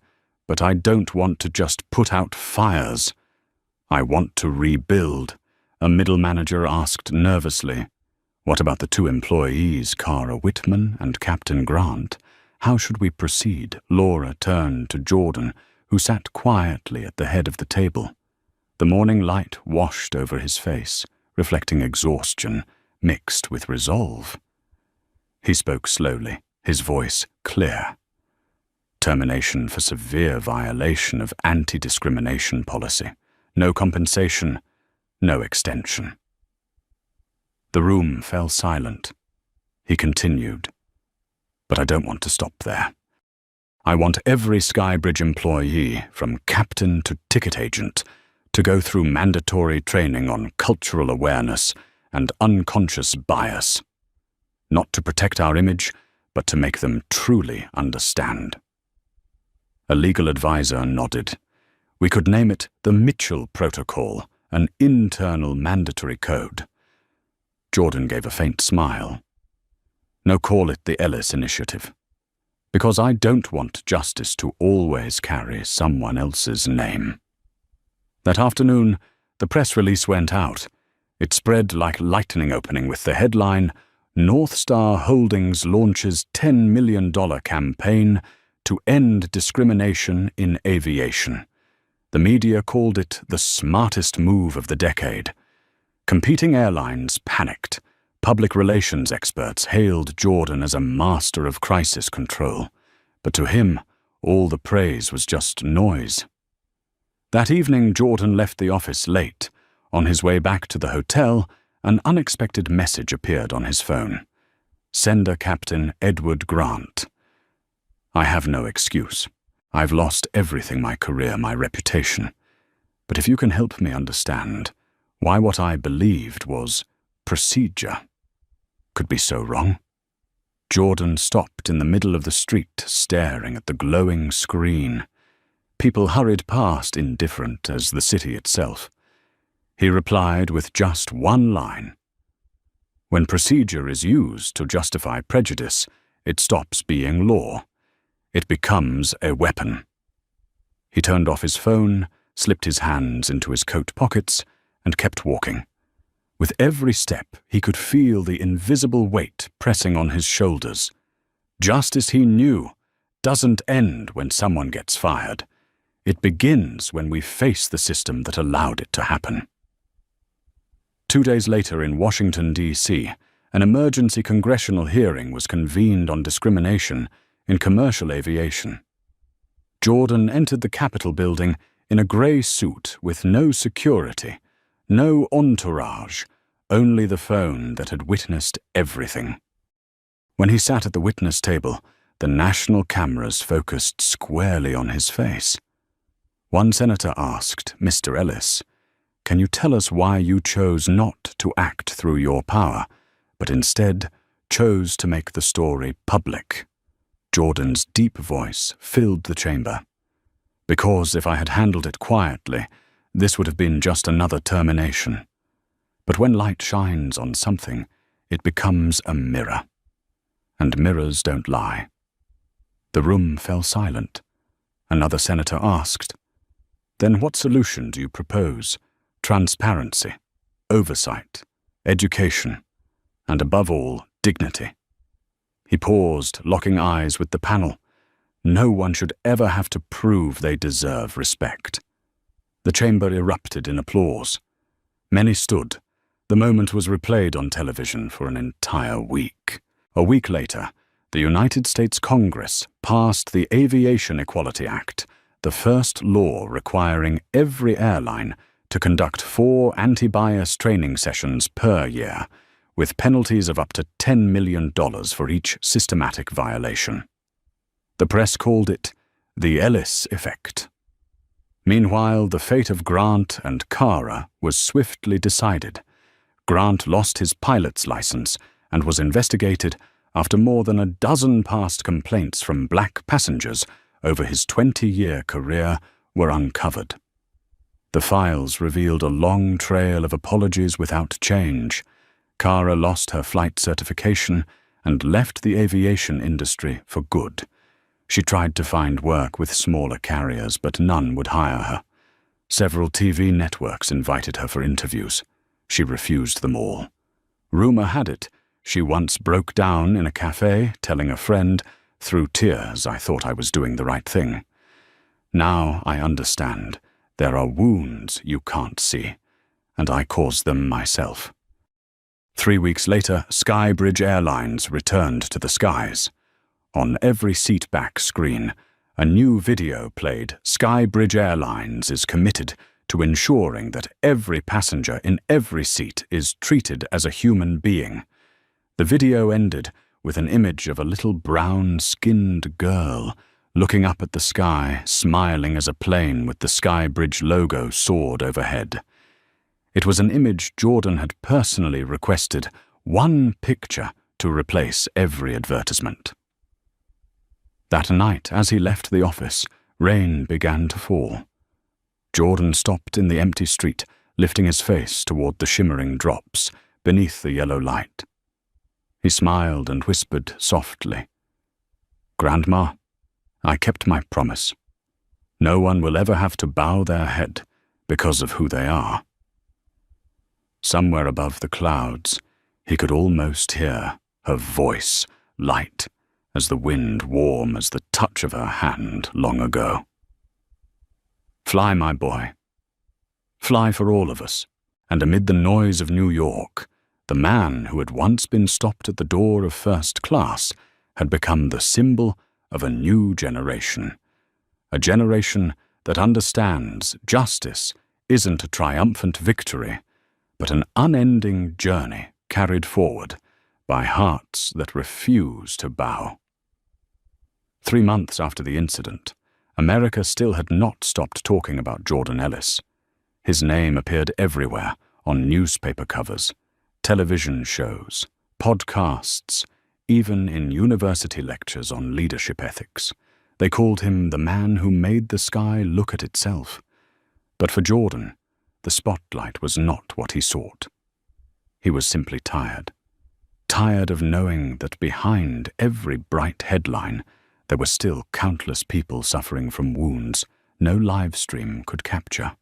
but I don't want to just put out fires. I want to rebuild," a middle manager asked nervously. "What about the two employees, Kara Whitman and Captain Grant? How should we proceed?" Laura turned to Jordan, who sat quietly at the head of the table. The morning light washed over his face, reflecting exhaustion mixed with resolve. He spoke slowly, his voice clear. "Termination for severe violation of anti-discrimination policy. No compensation, no extension." The room fell silent. He continued, "But I don't want to stop there. I want every Skybridge employee, from captain to ticket agent, to go through mandatory training on cultural awareness and unconscious bias. Not to protect our image, but to make them truly understand." A legal advisor nodded. "We could name it the Mitchell Protocol, an internal mandatory code." Jordan gave a faint smile. "No, call it the Ellis Initiative. Because I don't want justice to always carry someone else's name." That afternoon, the press release went out. It spread like lightning opening with the headline, "North Star Holdings launches $10 million campaign to end discrimination in aviation." The media called it the smartest move of the decade. Competing airlines panicked. Public relations experts hailed Jordan as a master of crisis control. But to him, all the praise was just noise. That evening, Jordan left the office late. On his way back to the hotel, an unexpected message appeared on his phone. "Sender Captain Edward Grant. I have no excuse. I've lost everything: my career, my reputation. But if you can help me understand why what I believed was procedure could be so wrong." Jordan stopped in the middle of the street, staring at the glowing screen. People hurried past, indifferent as the city itself. He replied with just one line. "When procedure is used to justify prejudice, it stops being law. It becomes a weapon." He turned off his phone, slipped his hands into his coat pockets, and kept walking. With every step, he could feel the invisible weight pressing on his shoulders. Justice, he knew, doesn't end when someone gets fired. It begins when we face the system that allowed it to happen. 2 days later in Washington, D.C., an emergency congressional hearing was convened on discrimination in commercial aviation. Jordan entered the Capitol building in a gray suit with no security, no entourage, only the phone that had witnessed everything. When he sat at the witness table, the national cameras focused squarely on his face. One senator asked, "Mr. Ellis, can you tell us why you chose not to act through your power, but instead chose to make the story public?" Jordan's deep voice filled the chamber. "Because if I had handled it quietly, this would have been just another termination. But when light shines on something, it becomes a mirror. And mirrors don't lie." The room fell silent. Another senator asked, "Then what solution do you propose? Transparency, oversight, education, and above all, dignity." He paused, locking eyes with the panel. No one should ever have to prove they deserve respect. The chamber erupted in applause. Many stood. The moment was replayed on television for an entire week. A week later, the United States Congress passed the Aviation Equality Act, the first law requiring every airline to conduct 4 anti-bias training sessions per year, with penalties of up to $10 million for each systematic violation. The press called it the Ellis Effect. Meanwhile, the fate of Grant and Kara was swiftly decided. Grant lost his pilot's license and was investigated after more than a dozen past complaints from black passengers over his 20-year career were uncovered. The files revealed a long trail of apologies without change, Kara lost her flight certification and left the aviation industry for good. She tried to find work with smaller carriers, but none would hire her. Several TV networks invited her for interviews. She refused them all. Rumor had it, she once broke down in a cafe, telling a friend, "Through tears, I thought I was doing the right thing." Now I understand. There are wounds you can't see, and I caused them myself. 3 weeks later, Skybridge Airlines returned to the skies. On every seat-back screen, a new video played. Skybridge Airlines is committed to ensuring that every passenger in every seat is treated as a human being. The video ended with an image of a little brown-skinned girl looking up at the sky, smiling as a plane with the Skybridge logo soared overhead. It was an image Jordan had personally requested, one picture to replace every advertisement. That night, as he left the office, rain began to fall. Jordan stopped in the empty street, lifting his face toward the shimmering drops beneath the yellow light. He smiled and whispered softly, "Grandma, I kept my promise. No one will ever have to bow their head because of who they are." Somewhere above the clouds, he could almost hear her voice, light as the wind, warm as the touch of her hand long ago. "Fly, my boy. Fly for all of us." And amid the noise of New York, the man who had once been stopped at the door of first class had become the symbol of a new generation. A generation that understands justice isn't a triumphant victory, but an unending journey carried forward by hearts that refuse to bow. 3 months after the incident, America still had not stopped talking about Jordan Ellis. His name appeared everywhere, on newspaper covers, television shows, podcasts, even in university lectures on leadership ethics. They called him the man who made the sky look at itself. But for Jordan, the spotlight was not what he sought. He was simply tired. Tired of knowing that behind every bright headline, there were still countless people suffering from wounds no live stream could capture.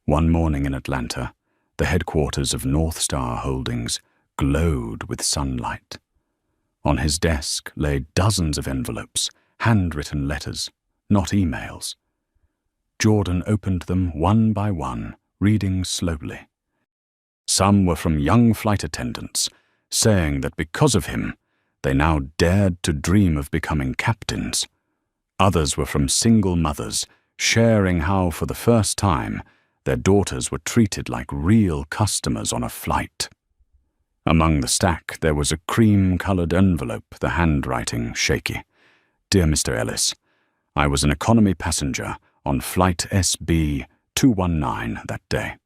One morning in Atlanta, the headquarters of North Star Holdings glowed with sunlight. On his desk lay dozens of envelopes, handwritten letters, not emails. Jordan opened them one by one, reading slowly. Some were from young flight attendants, saying that because of him, they now dared to dream of becoming captains. Others were from single mothers, sharing how for the first time their daughters were treated like real customers on a flight. Among the stack there was a cream-colored envelope, the handwriting shaky. "Dear Mr. Ellis, I was an economy passenger on flight SB 219 that day.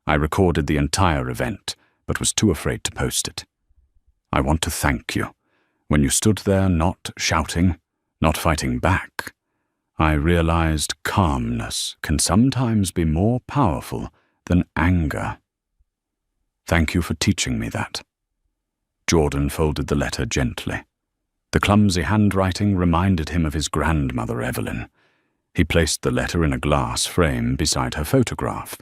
I recorded the entire event, but was too afraid to post it. I want to thank you. When you stood there not shouting, not fighting back, I realized calmness can sometimes be more powerful than anger. Thank you for teaching me that." Jordan folded the letter gently. The clumsy handwriting reminded him of his grandmother, Evelyn. He placed the letter in a glass frame beside her photograph.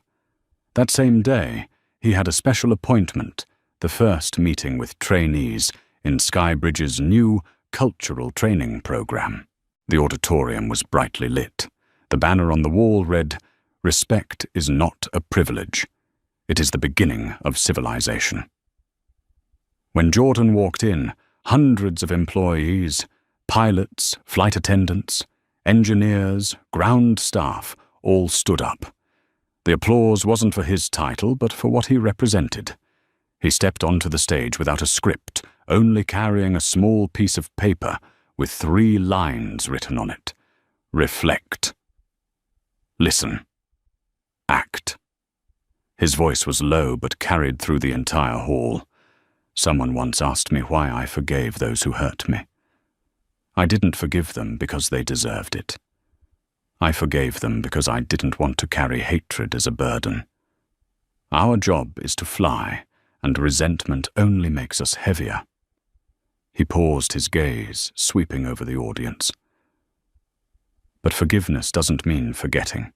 That same day, he had a special appointment, the first meeting with trainees in Skybridge's new cultural training program. The auditorium was brightly lit. The banner on the wall read, "Respect is not a privilege. It is the beginning of civilization." When Jordan walked in, hundreds of employees, pilots, flight attendants, engineers, ground staff, all stood up. The applause wasn't for his title, but for what he represented. He stepped onto the stage without a script, only carrying a small piece of paper with 3 lines written on it. Reflect. Listen. Act. His voice was low but carried through the entire hall. Someone once asked me why I forgave those who hurt me. I didn't forgive them because they deserved it. I forgave them because I didn't want to carry hatred as a burden. Our job is to fly, and resentment only makes us heavier. He paused, his gaze sweeping over the audience. But forgiveness doesn't mean forgetting.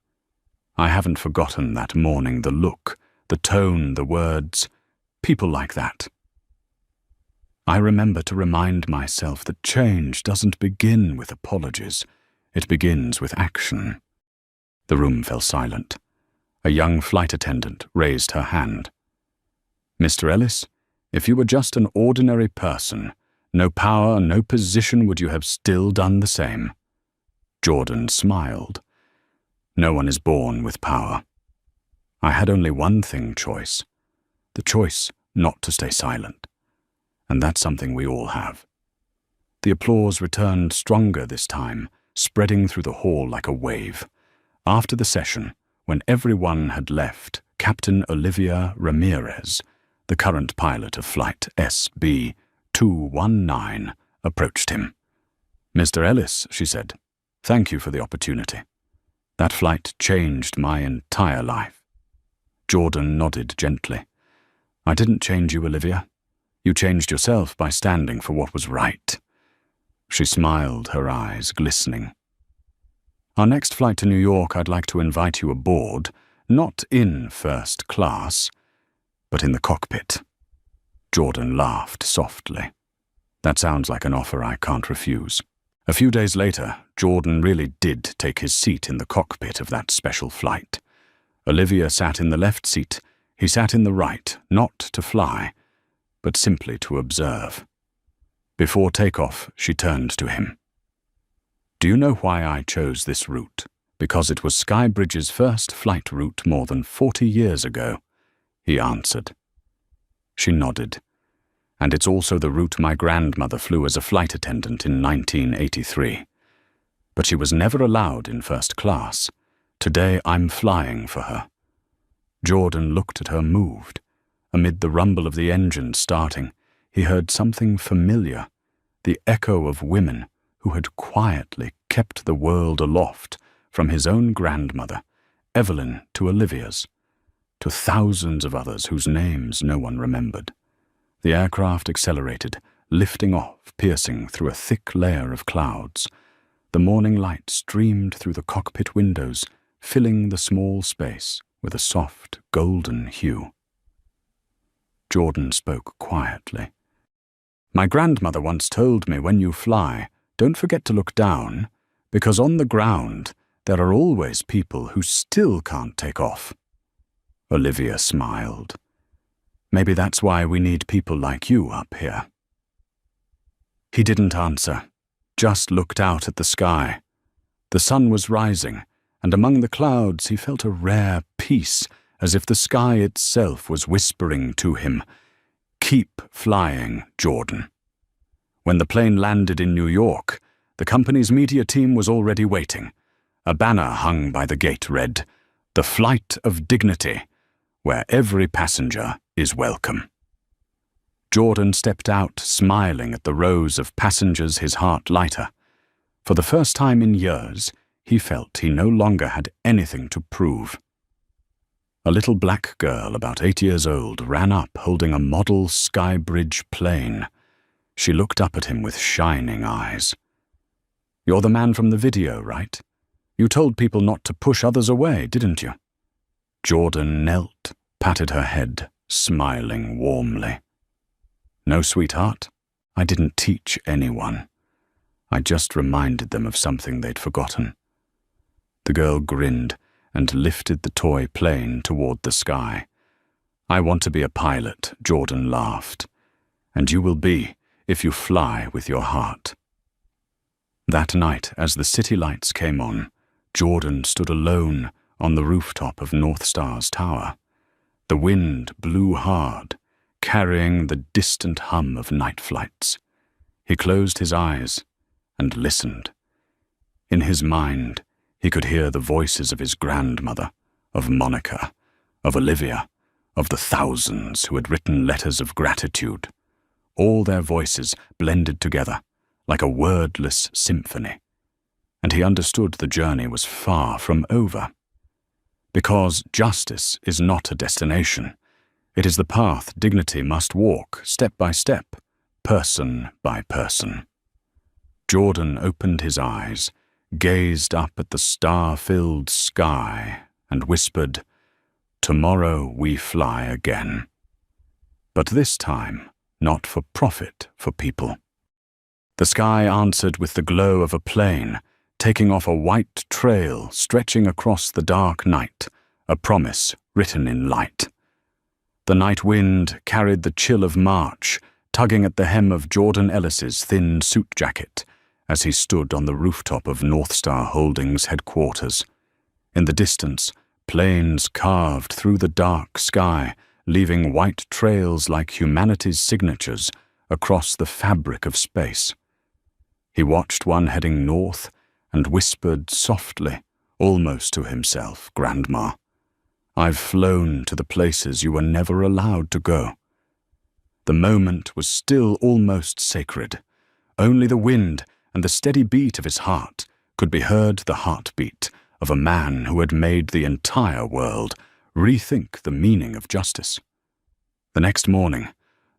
I haven't forgotten that morning, the look, the tone, the words, people like that. I remember to remind myself that change doesn't begin with apologies. It begins with action. The room fell silent. A young flight attendant raised her hand. Mr. Ellis, if you were just an ordinary person, no power, no position, would you have still done the same? Jordan smiled. No one is born with power. I had only one choice, the choice not to stay silent. And that's something we all have. The applause returned stronger this time, spreading through the hall like a wave. After the session, when everyone had left, Captain Olivia Ramirez, the current pilot of Flight SB 219, approached him. Mr. Ellis, she said, thank you for the opportunity. That flight changed my entire life. Jordan nodded gently. I didn't change you, Olivia. You changed yourself by standing for what was right. She smiled, her eyes glistening. Our next flight to New York, I'd like to invite you aboard, not in first class, but in the cockpit. Jordan laughed softly. That sounds like an offer I can't refuse. A few days later, Jordan really did take his seat in the cockpit of that special flight. Olivia sat in the left seat, he sat in the right, not to fly, but simply to observe. Before takeoff, she turned to him. Do you know why I chose this route? Because it was Skybridge's first flight route more than 40 years ago, he answered. She nodded. And it's also the route my grandmother flew as a flight attendant in 1983. But she was never allowed in first class. Today I'm flying for her. Jordan looked at her, moved. Amid the rumble of the engine starting, he heard something familiar, the echo of women who had quietly kept the world aloft, from his own grandmother, Evelyn, to Olivia's, to thousands of others whose names no one remembered. The aircraft accelerated, lifting off, piercing through a thick layer of clouds. The morning light streamed through the cockpit windows, filling the small space with a soft, golden hue. Jordan spoke quietly. My grandmother once told me, when you fly, don't forget to look down, because on the ground there are always people who still can't take off. Olivia smiled. Maybe that's why we need people like you up here. He didn't answer, just looked out at the sky. The sun was rising, and among the clouds he felt a rare peace, as if the sky itself was whispering to him, Keep flying, Jordan. When the plane landed in New York, the company's media team was already waiting. A banner hung by the gate read, The Flight of Dignity, where every passenger is welcome. Jordan stepped out, smiling at the rows of passengers, his heart lighter. For the first time in years, he felt he no longer had anything to prove. A little black girl, about 8 years old, ran up holding a model Skybridge plane. She looked up at him with shining eyes. You're the man from the video, right? You told people not to push others away, didn't you? Jordan knelt, patted her head, smiling warmly. No, sweetheart, I didn't teach anyone. I just reminded them of something they'd forgotten. The girl grinned and lifted the toy plane toward the sky. I want to be a pilot, Jordan laughed. And you will be, if you fly with your heart. That night, as the city lights came on, Jordan stood alone on the rooftop of North Star's tower. The wind blew hard, carrying the distant hum of night flights. He closed his eyes and listened. In his mind, he could hear the voices of his grandmother, of Monica, of Olivia, of the thousands who had written letters of gratitude. All their voices blended together like a wordless symphony. And he understood the journey was far from over. Because justice is not a destination, It is the path dignity must walk, step by step, person by person. Jordan opened his eyes, gazed up at the star-filled sky, and whispered, "Tomorrow we fly again." But this time, not for profit for people. The sky answered with the glow of a plane, taking off a white trail stretching across the dark night, a promise written in light. The night wind carried the chill of March, tugging at the hem of Jordan Ellis's thin suit jacket as he stood on the rooftop of North Star Holdings headquarters. In the distance, planes carved through the dark sky, leaving white trails like humanity's signatures across the fabric of space. He watched one heading north and whispered softly, almost to himself, "Grandma, I've flown to the places you were never allowed to go." The moment was still almost sacred. Only the wind and the steady beat of his heart could be heard, the heartbeat of a man who had made the entire world rethink the meaning of justice. The next morning,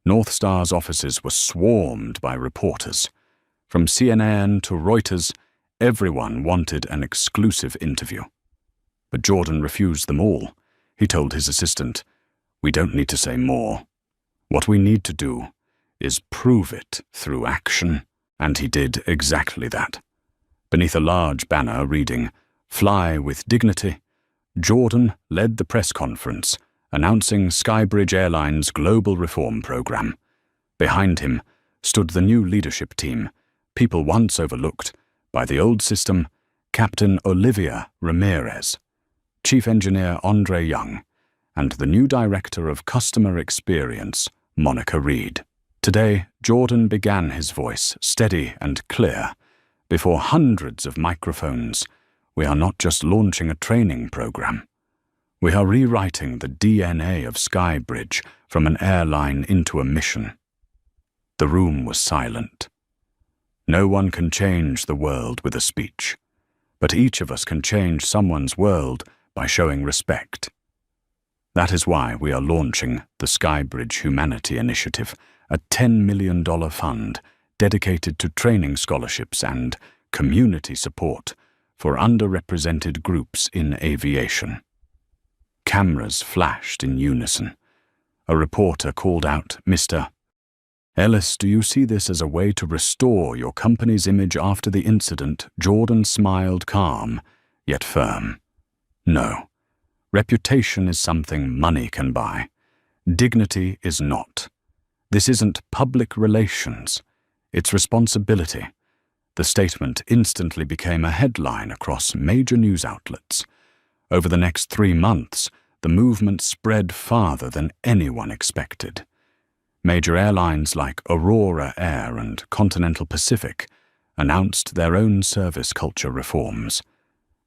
North Star's offices were swarmed by reporters. From CNN to Reuters, everyone wanted an exclusive interview. But Jordan refused them all. He told his assistant, "We don't need to say more. What we need to do is prove it through action." And he did exactly that. Beneath a large banner reading, "Fly with Dignity," Jordan led the press conference, announcing Skybridge Airlines' global reform program. Behind him stood the new leadership team, people once overlooked by the old system, Captain Olivia Ramirez, Chief Engineer Andre Young, and the new Director of Customer Experience, Monica Reed. Today, Jordan began his voice, steady and clear, before hundreds of microphones. "We are not just launching a training program. We are rewriting the DNA of Skybridge from an airline into a mission." The room was silent. No one can change the world with a speech, but each of us can change someone's world by showing respect. That is why we are launching the Skybridge Humanity Initiative, a $10 million fund dedicated to training scholarships and community support for underrepresented groups in aviation. Cameras flashed in unison. A reporter called out, "Mr. Ellis, do you see this as a way to restore your company's image after the incident?" Jordan smiled, calm, yet firm. "No. Reputation is something money can buy. Dignity is not. This isn't public relations. It's responsibility." The statement instantly became a headline across major news outlets. Over the next 3 months, the movement spread farther than anyone expected. Major airlines like Aurora Air and Continental Pacific announced their own service culture reforms.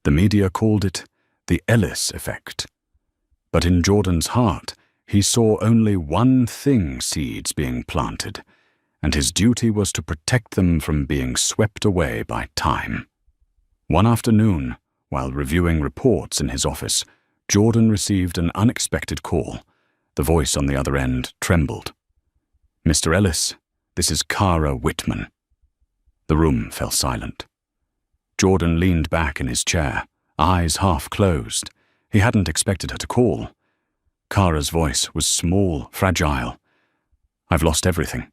The media called it the Ellis effect. But in Jordan's heart, he saw only one thing: seeds being planted, and his duty was to protect them from being swept away by time. One afternoon, while reviewing reports in his office, Jordan received an unexpected call. The voice on the other end trembled. "Mr. Ellis, this is Kara Whitman." The room fell silent. Jordan leaned back in his chair, eyes half closed. He hadn't expected her to call. Kara's voice was small, fragile. "I've lost everything.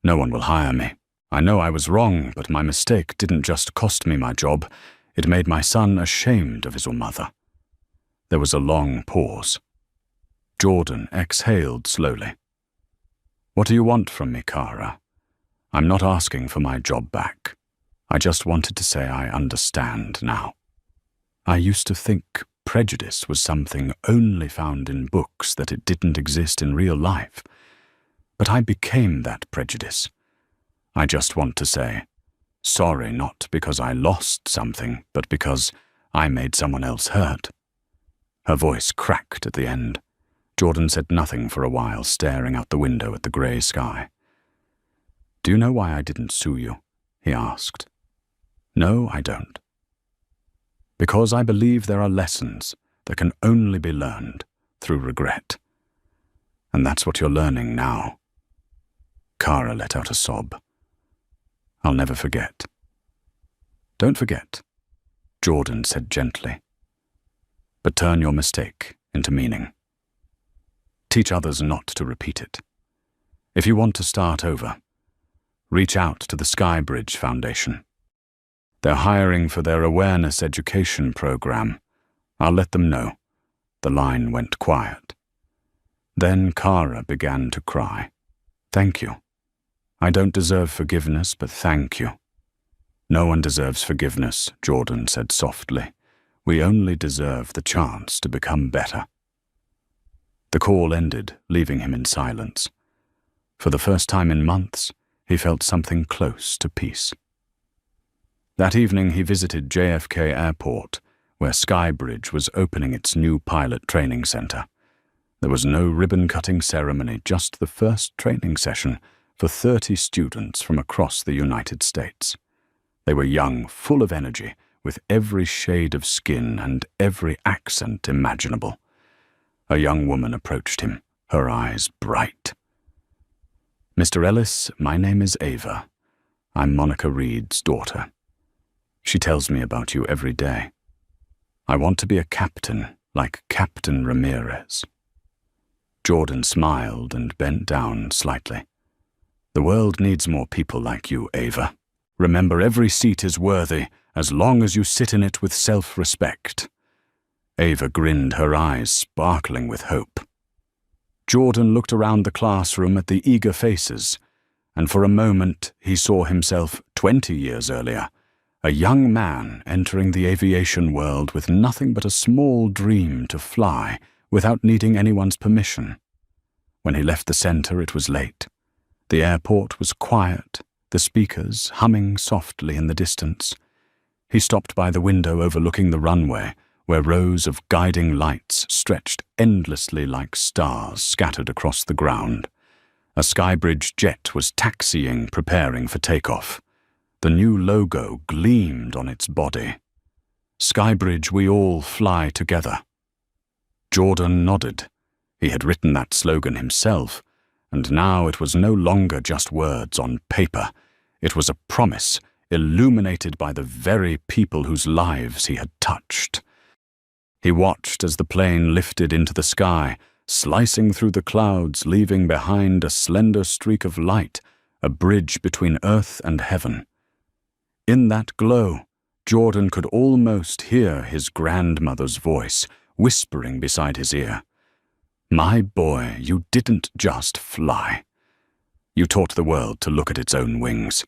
No one will hire me. I know I was wrong, but my mistake didn't just cost me my job. It made my son ashamed of his mother." There was a long pause. Jordan exhaled slowly. "What do you want from me, Kara? I'm not asking for my job back. I just wanted to say I understand now. I used to think prejudice was something only found in books, that it didn't exist in real life. But I became that prejudice. I just want to say, sorry, not because I lost something, but because I made someone else hurt." Her voice cracked at the end. Jordan said nothing for a while, staring out the window at the grey sky. "Do you know why I didn't sue you?" he asked. "No, I don't. Because I believe there are lessons that can only be learned through regret. And that's what you're learning now." Kara let out a sob. "I'll never forget." "Don't forget," Jordan said gently. "But turn your mistake into meaning. Teach others not to repeat it. If you want to start over, reach out to the Skybridge Foundation. They're hiring for their awareness education program. I'll let them know." The line went quiet. Then Kara began to cry. "Thank you. I don't deserve forgiveness, but thank you." "No one deserves forgiveness," Jordan said softly. "We only deserve the chance to become better." The call ended, leaving him in silence. For the first time in months, he felt something close to peace. That evening he visited JFK Airport, where Skybridge was opening its new pilot training center. There was no ribbon-cutting ceremony, just the first training session for 30 students from across the United States. They were young, full of energy, with every shade of skin and every accent imaginable. A young woman approached him, her eyes bright. "Mr. Ellis, my name is Ava. I'm Monica Reed's daughter. She tells me about you every day. I want to be a captain, like Captain Ramirez." Jordan smiled and bent down slightly. "The world needs more people like you, Ava. Remember, every seat is worthy, as long as you sit in it with self-respect." Ava grinned, her eyes sparkling with hope. Jordan looked around the classroom at the eager faces, and for a moment he saw himself 20 years earlier, a young man entering the aviation world with nothing but a small dream to fly without needing anyone's permission. When he left the center, it was late. The airport was quiet, the speakers humming softly in the distance. He stopped by the window overlooking the runway, where rows of guiding lights stretched endlessly like stars scattered across the ground. A Skybridge jet was taxiing, preparing for takeoff. The new logo gleamed on its body. "Skybridge, we all fly together." Jordan nodded. He had written that slogan himself, and now it was no longer just words on paper. It was a promise, illuminated by the very people whose lives he had touched. He watched as the plane lifted into the sky, slicing through the clouds, leaving behind a slender streak of light, a bridge between earth and heaven. In that glow, Jordan could almost hear his grandmother's voice, whispering beside his ear. "My boy, you didn't just fly. You taught the world to look at its own wings."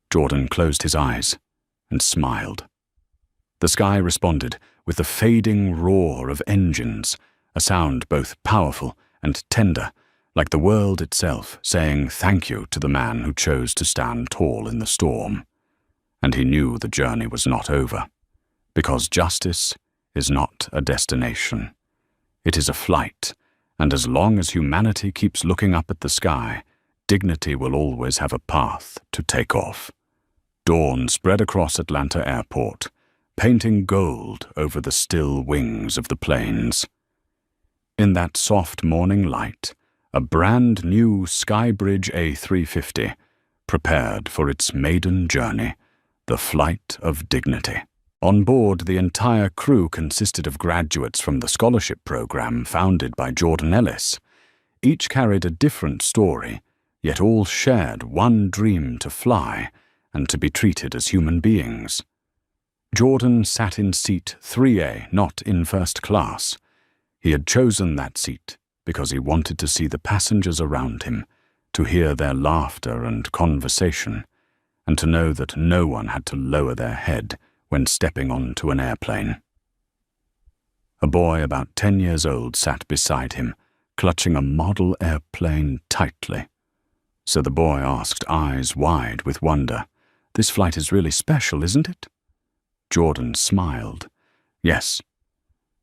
Jordan closed his eyes and smiled. The sky responded with the fading roar of engines, a sound both powerful and tender, like the world itself saying thank you to the man who chose to stand tall in the storm. And he knew the journey was not over, because justice is not a destination. It is a flight, and as long as humanity keeps looking up at the sky, dignity will always have a path to take off. Dawn spread across Atlanta Airport, painting gold over the still wings of the planes. In that soft morning light, a brand new Skybridge A350 prepared for its maiden journey, the flight of dignity. On board, the entire crew consisted of graduates from the scholarship program founded by Jordan Ellis. Each carried a different story, yet all shared one dream to fly and to be treated as human beings. Jordan sat in seat 3A, not in first class. He had chosen that seat because he wanted to see the passengers around him, to hear their laughter and conversation, and to know that no one had to lower their head when stepping onto an airplane. A boy about 10 years old sat beside him, clutching a model airplane tightly. So the boy asked, eyes wide with wonder, "This flight is really special, isn't it?" Jordan smiled. "Yes,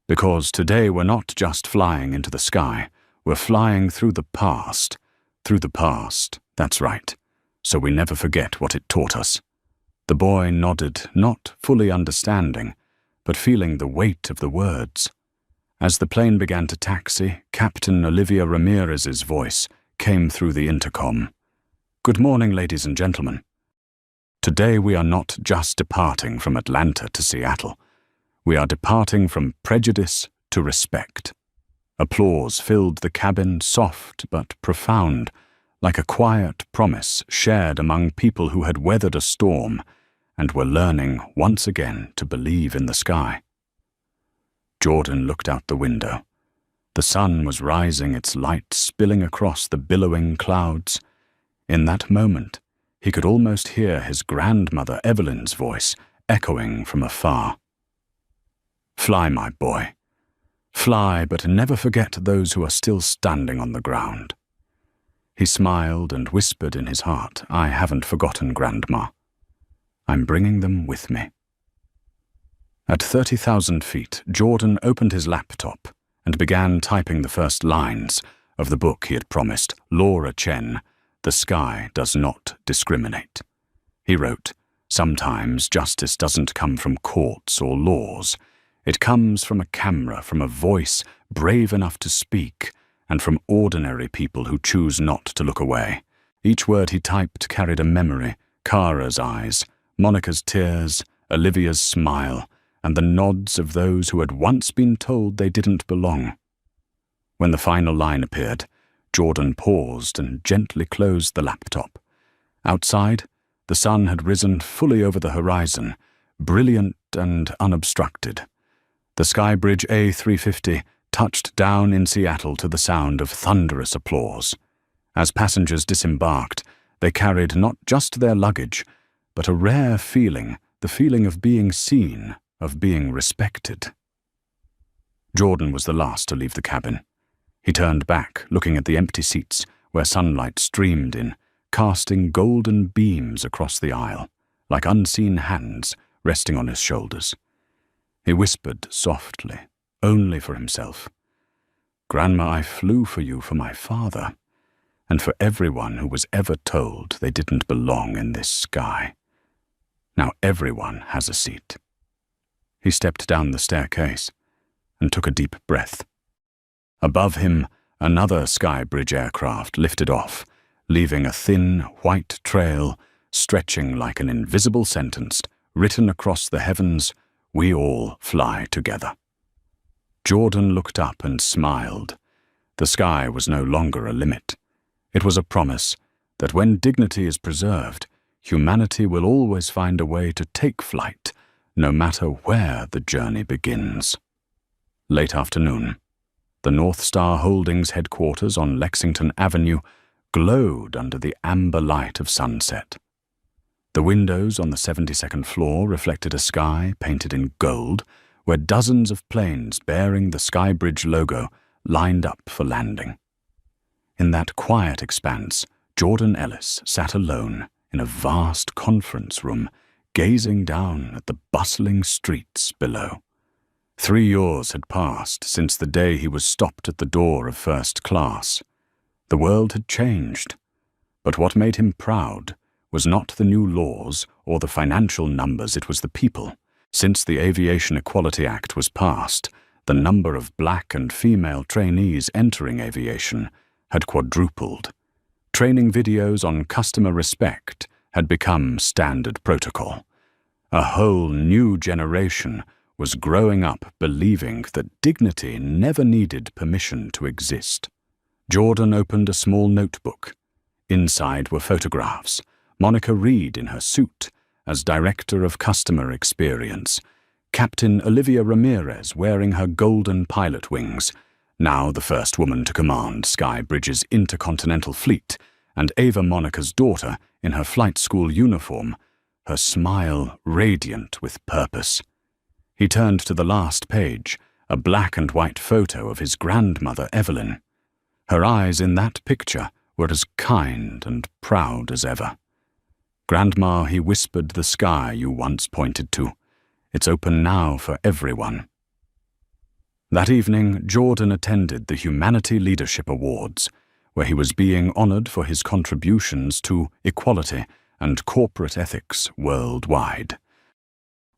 because today we're not just flying into the sky, we're flying through the past. Through the past, that's right, so we never forget what it taught us." The boy nodded, not fully understanding, but feeling the weight of the words. As the plane began to taxi, Captain Olivia Ramirez's voice came through the intercom. "Good morning, ladies and gentlemen. Today we are not just departing from Atlanta to Seattle. We are departing from prejudice to respect." Applause filled the cabin, soft but profound, like a quiet promise shared among people who had weathered a storm and were learning once again to believe in the sky. Jordan looked out the window. The sun was rising, its light spilling across the billowing clouds. In that moment, he could almost hear his grandmother Evelyn's voice echoing from afar. "Fly, my boy. Fly, but never forget those who are still standing on the ground." He smiled and whispered in his heart, "I haven't forgotten, Grandma. I'm bringing them with me." At 30,000 feet, Jordan opened his laptop and began typing the first lines of the book he had promised Laura Chen, "The Sky Does Not Discriminate." He wrote, "Sometimes justice doesn't come from courts or laws. It comes from a camera, from a voice brave enough to speak, and from ordinary people who choose not to look away." Each word he typed carried a memory: Kara's eyes, Monica's tears, Olivia's smile, and the nods of those who had once been told they didn't belong. When the final line appeared, Jordan paused and gently closed the laptop. Outside, the sun had risen fully over the horizon, brilliant and unobstructed. The Skybridge A350 touched down in Seattle to the sound of thunderous applause. As passengers disembarked, they carried not just their luggage, but a rare feeling, the feeling of being seen, of being respected. Jordan was the last to leave the cabin. He turned back, looking at the empty seats where sunlight streamed in, casting golden beams across the aisle, like unseen hands resting on his shoulders. He whispered softly, only for himself, "Grandma, I flew for you for my father, and for everyone who was ever told they didn't belong in this sky. Now everyone has a seat." He stepped down the staircase and took a deep breath. Above him, another Skybridge aircraft lifted off, leaving a thin, white trail stretching like an invisible sentence written across the heavens, "We all fly together." Jordan looked up and smiled. The sky was no longer a limit. It was a promise that when dignity is preserved, humanity will always find a way to take flight, no matter where the journey begins. Late afternoon, the North Star Holdings headquarters on Lexington Avenue glowed under the amber light of sunset. The windows on the 72nd floor reflected a sky painted in gold, where dozens of planes bearing the Skybridge logo lined up for landing. In that quiet expanse, Jordan Ellis sat alone in a vast conference room, gazing down at the bustling streets below. 3 years had passed since the day he was stopped at the door of first class. The world had changed, but what made him proud was not the new laws or the financial numbers, it was the people. Since the Aviation Equality Act was passed, the number of black and female trainees entering aviation had quadrupled. Training videos on customer respect had become standard protocol. A whole new generation was growing up believing that dignity never needed permission to exist. Jordan opened a small notebook. Inside were photographs. Monica Reed in her suit as Director of Customer Experience, Captain Olivia Ramirez wearing her golden pilot wings, now the first woman to command Skybridge's intercontinental fleet, and Ava Monica's daughter in her flight school uniform, her smile radiant with purpose. He turned to the last page, a black and white photo of his grandmother Evelyn. Her eyes in that picture were as kind and proud as ever. "Grandma," he whispered, "the sky you once pointed to. It's open now for everyone." That evening, Jordan attended the Humanity Leadership Awards, where he was being honored for his contributions to equality and corporate ethics worldwide.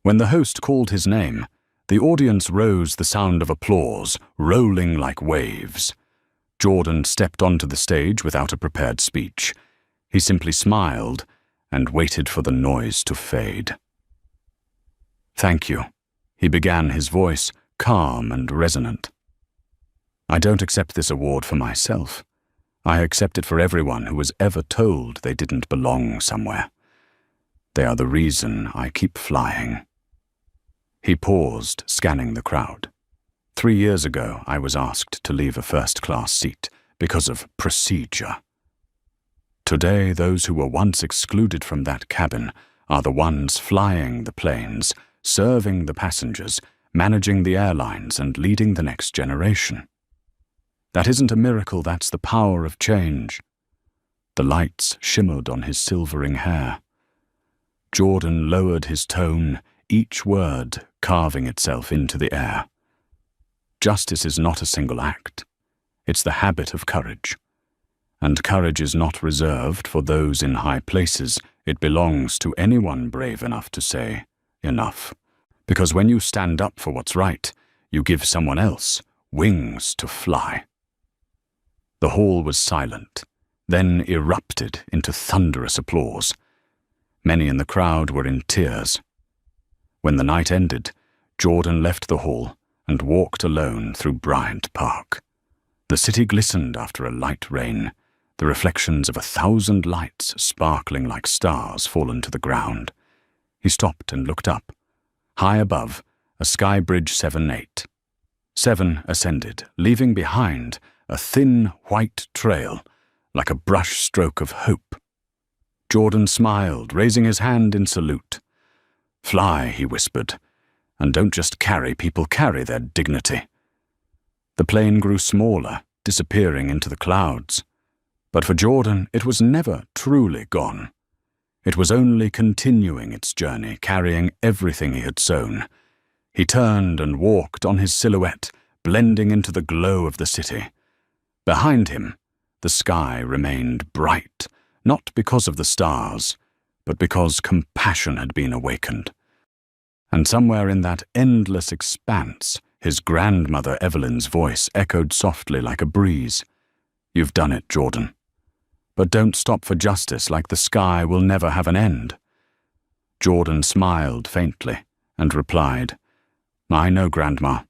When the host called his name, The audience rose, the sound of applause, rolling like waves. Jordan stepped onto the stage without a prepared speech. He simply smiled and waited for the noise to fade. "Thank you," he began, his voice calm and resonant. "I don't accept this award for myself. I accept it for everyone who was ever told they didn't belong somewhere. They are the reason I keep flying." He paused, scanning the crowd. 3 years ago, I was asked to leave a first-class seat because of procedure. Today, those who were once excluded from that cabin are the ones flying the planes, serving the passengers, managing the airlines, and leading the next generation. That isn't a miracle, that's the power of change. The lights shimmered on his silvering hair. Jordan lowered his tone, each word carving itself into the air. Justice is not a single act. It's the habit of courage. And courage is not reserved for those in high places. It belongs to anyone brave enough to say, enough. Because when you stand up for what's right, you give someone else wings to fly. The hall was silent, then erupted into thunderous applause. Many in the crowd were in tears. When the night ended, Jordan left the hall and walked alone through Bryant Park. The city glistened after a light rain, the reflections of 1,000 lights sparkling like stars fallen to the ground. He stopped and looked up. High above, a sky bridge 7-8. 7 ascended, leaving behind a thin white trail, like a brush stroke of hope. Jordan smiled, raising his hand in salute. "Fly," he whispered, "and don't just carry people, carry their dignity." The plane grew smaller, disappearing into the clouds. But for Jordan, it was never truly gone. It was only continuing its journey, carrying everything he had sown. He turned and walked on his silhouette, blending into the glow of the city. Behind him, the sky remained bright, not because of the stars, but because compassion had been awakened. And somewhere in that endless expanse, his grandmother Evelyn's voice echoed softly like a breeze. "You've done it, Jordan. But don't stop for justice, like the sky will never have an end." Jordan smiled faintly and replied, "I know, Grandma.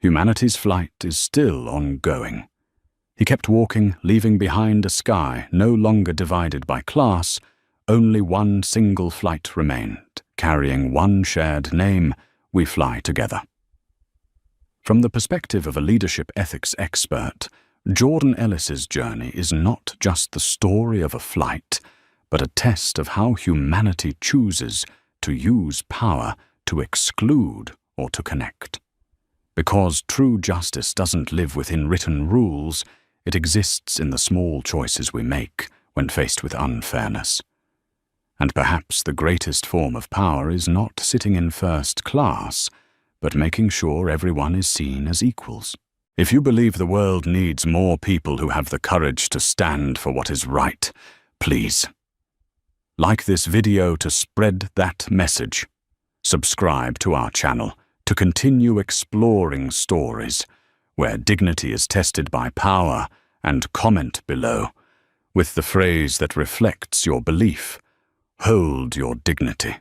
Humanity's flight is still ongoing." He kept walking, leaving behind a sky no longer divided by class. Only one single flight remained, carrying one shared name: we fly together. From the perspective of a leadership ethics expert, Jordan Ellis's journey is not just the story of a flight, but a test of how humanity chooses to use power to exclude or to connect. Because true justice doesn't live within written rules, it exists in the small choices we make when faced with unfairness. And perhaps the greatest form of power is not sitting in first class, but making sure everyone is seen as equals. If you believe the world needs more people who have the courage to stand for what is right, please like this video to spread that message. Subscribe to our channel to continue exploring stories where dignity is tested by power, and comment below with the phrase that reflects your belief: "Hold your dignity."